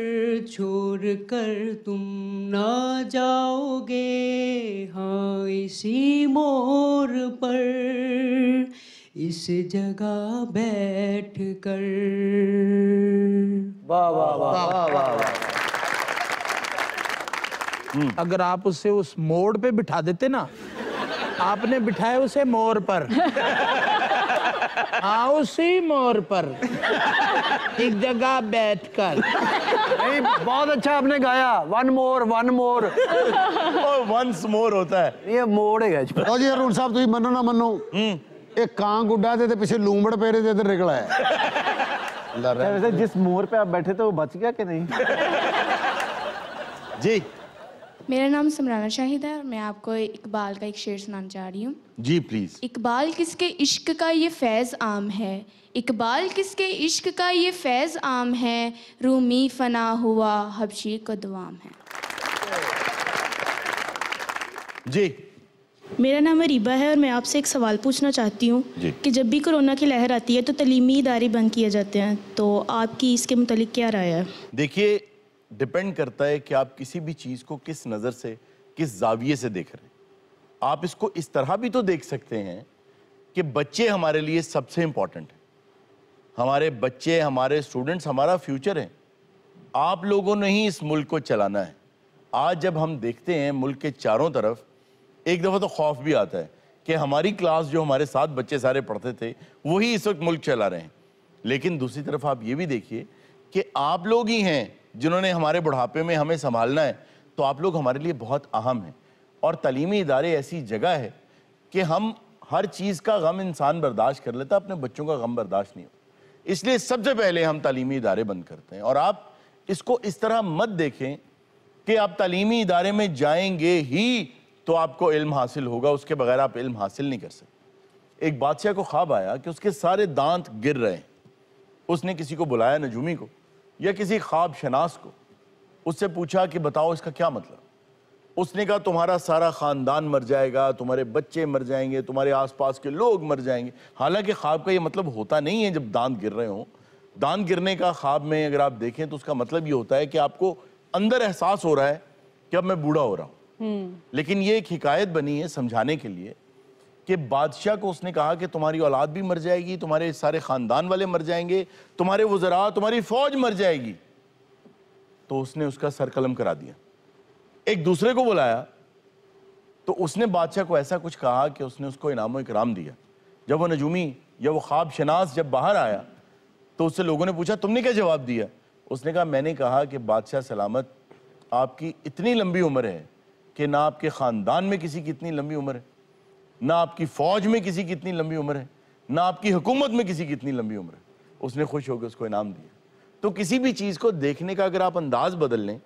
छोड़ कर तुम ना जाओगे, हाँ इसी मोड़ पर इस जगह बैठ कर। वाह वाह वाह वाह। अगर आप उसे उस मोड़ पे बिठा देते ना, आपने बिठाया उसे मोर पर। हाँ उसी मोर पर एक जगह बैठकर। नहीं बहुत अच्छा आपने गाया। वन मोर वंस मोर होता है ये मोड़ है। ਲਓ ਜੀ ਅਰੁਣ ਸਾਹਿਬ ਤੁਸੀਂ ਮੰਨੋ ਨਾ ਮੰਨੋ, ਇਹ ਕਾਂ ਗੁੱਡਾ ਦੇ ਪਿੱਛੇ ਲੂੰਬੜ ਪੇਰੇ ਦੇ ਇੱਧਰ ਨਿਕਲ ਆਇਆ। वैसे जिस मोड़ पे आप बैठे थे वो बच गया कि नहीं? जी मेरा नाम समराना शाहिद है और मैं आपको इकबाल का एक शेर सुनाना चाह रही हूँ। जी प्लीज। इकबाल किसके इश्क का ये फैज़ आम है, इकबाल किसके इश्क का ये फैज़ आम है, रूमी फना हुआ हबशी को दुआम है। जी मेरा नाम अरीबा है और मैं आपसे एक सवाल पूछना चाहती हूँ कि जब भी कोरोना की लहर आती है तो तलीमी इदारे बंद किए जाते हैं, तो आपकी इसके मुतालिक क्या राय है? देखिए डिपेंड करता है कि आप किसी भी चीज़ को किस नज़र से, किस जाविये से देख रहे हैं। आप इसको इस तरह भी तो देख सकते हैं कि बच्चे हमारे लिए सबसे इंपॉर्टेंट है। हमारे बच्चे, हमारे स्टूडेंट्स हमारा फ्यूचर है। आप लोगों ने ही इस मुल्क को चलाना है। आज जब हम देखते हैं मुल्क के चारों तरफ, एक दफ़ा तो खौफ भी आता है कि हमारी क्लास जो हमारे साथ बच्चे सारे पढ़ते थे वही इस वक्त मुल्क चला रहे हैं। लेकिन दूसरी तरफ आप ये भी देखिए कि आप लोग ही हैं जिन्होंने हमारे बुढ़ापे में हमें संभालना है, तो आप लोग हमारे लिए बहुत अहम हैं। और तालीमी इदारे ऐसी जगह है कि हम हर चीज़ का गम इंसान बर्दाश्त कर लेता, अपने बच्चों का गम बर्दाश्त नहीं होता। इसलिए सबसे पहले हम तालीमी इदारे बंद करते हैं। और आप इसको इस तरह मत देखें कि आप तालीमी इदारे में जाएंगे ही तो आपको इल्म हासिल होगा, उसके बगैर आप इल्म हासिल नहीं कर सकते। एक बादशाह को ख्वाब आया कि उसके सारे दांत गिर रहे हैं। उसने किसी को बुलाया, नजूमी को या किसी ख्वाब शनास को, उससे पूछा कि बताओ इसका क्या मतलब। उसने कहा तुम्हारा सारा ख़ानदान मर जाएगा, तुम्हारे बच्चे मर जाएंगे, तुम्हारे आसपास के लोग मर जाएंगे। हालांकि ख्वाब का ये मतलब होता नहीं है जब दांत गिर रहे हों। दांत गिरने का ख्वाब में अगर आप देखें तो उसका मतलब ये होता है कि आपको अंदर एहसास हो रहा है कि अब मैं बूढ़ा हो रहा हूँ। लेकिन ये एक हिकायत बनी है समझाने के लिए कि बादशाह को उसने कहा कि तुम्हारी औलाद भी मर जाएगी, तुम्हारे सारे ख़ानदान वाले मर जाएंगे, तुम्हारे वज़रा, तुम्हारी फ़ौज मर जाएगी। तो उसने उसका सर कलम करा दिया। एक दूसरे को बुलाया तो उसने बादशाह को ऐसा कुछ कहा कि उसने उसको इनाम इकराम दिया। जब वो नजूमी या वो ख्वाब शनास जब बाहर आया तो उससे लोगों ने पूछा तुमने क्या जवाब दिया। उसने कहा मैंने कहा कि बादशाह सलामत, आपकी इतनी लंबी उम्र है कि ना आपके ख़ानदान में किसी की इतनी लंबी उम्र है, ना आपकी फ़ौज में किसी की इतनी लंबी उम्र है, ना आपकी हुकूमत में किसी की इतनी लंबी उम्र है। उसने खुश होकर उसको इनाम दिया। तो किसी भी चीज़ को देखने का अगर आप अंदाज बदल लें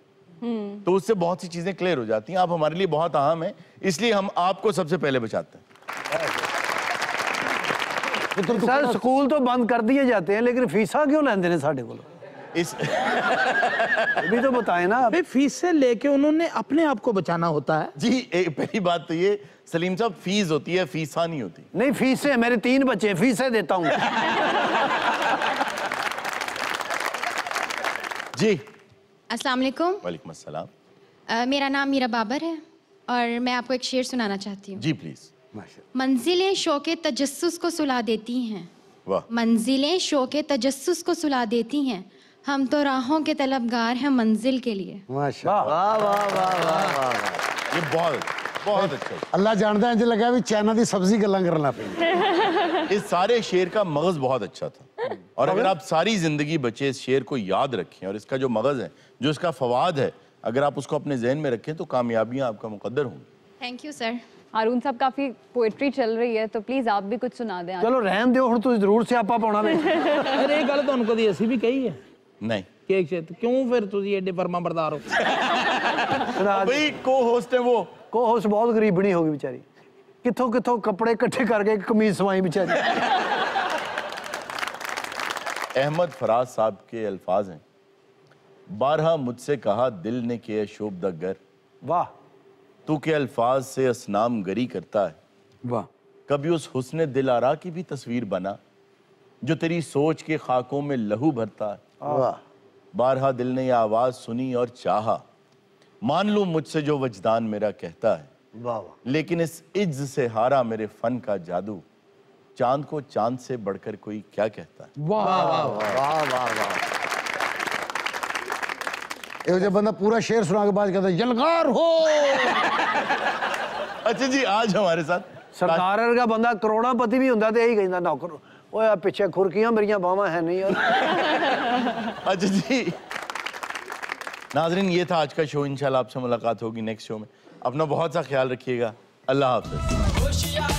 तो उससे बहुत सी चीज़ें क्लियर हो जाती हैं। आप हमारे लिए बहुत अहम हैं, इसलिए हम आपको सबसे पहले बचाते हैं। सर स्कूल तो बंद कर दिए जाते हैं लेकिन फीसा क्यों लेंदे ने साडे कोल? इस भी तो बताएं ना। भाई फीस से लेके उन्होंने अपने आप को बचाना होता है। जी पहली बात तो ये सलीम साहब, फीस होती है, फीसा नहीं होती। नहीं फीसें, मेरे 3 बच्चे, फीसें देता हूँ। जी अस्सलाम वालेकुम। वालेकुम अस्सलाम। मेरा नाम मीरा बाबर है और मैं आपको एक शेर सुनाना चाहती हूँ। जी प्लीज। मंजिलें शौके तजस्सुस को सुला देती हैं, वाह। मंजिलें शौके तजस्सुस को सुला देती हैं, हम तो राहों के तलबगार हैं मंजिल के लिए। माशाअल्लाह, वाह वाह वाह वाह। ये बहुत बहुत अच्छा। अल्लाह जानता है, मुझे लगा भी चाइना की सब्जी गल्ला करना पे। इस सारे शेर का मगज बहुत अच्छा था और अगर आप सारी जिंदगी बचे इस शेर को याद रखें और इसका जो मगज है, जो इसका फवाद है, अगर आप उसको अपने जहन में रखें तो कामयाबियां आपका मुकद्दर होंगी। Thank you sir. हारून साहब काफी पोएट्री चल रही है तो प्लीज आप भी कुछ सुना दें। चलो रहन दो, हुण तुसीं जरूर सियापा पाउणा वे। अरे गल तुहानू कदी असीं भी कही है? नहीं। क्यों फिर तुसीं एडे फरमा बरदार हो? भाई को होस्ट है वो। को होस्ट बहुत गरीबनी होगी बेचारी, किथों किथों कपड़े इकट्ठे करके एक कमीज सवाई बेचारी। अहमद फराज साहब के अल्फाज हैं, बारहा मुझसे कहा दिल ने किया शोभ द गर, वाह। तू के अल्फाज से असनाम गरी करता है, वाह। कभी उस हुस्ने दिल आरा की भी तस्वीर बना जो तेरी सोच के खाकों में लहू भरता है, वाह। बारहा दिल ने यह आवाज सुनी और चाहा, मान लूं मुझसे जो वजदान मेरा कहता है, वाह वाह। लेकिन इस इज्ज से हारा मेरे फन का जादू, चांद को चांद से बढ़कर कोई क्या कहता है। वाह वाह वाह वाह वाह। एक जब बंदा पूरा शेर सुना के बाद कहता है यलगार हो। अच्छा जी, आज हमारे साथ सरदार वर्गा बंदा करोड़ापति भी हुंदा ते यही कहंदा नौकर ओए पीछे खुरकियां मेरियां बावां है नहीं। अच्छा जी नाजरीन, ये था आज का शो। इंशाल्लाह आपसे मुलाकात होगी नेक्स्ट शो में। अपना बहुत सा ख्याल रखिएगा। अल्लाह हाफ़िज़।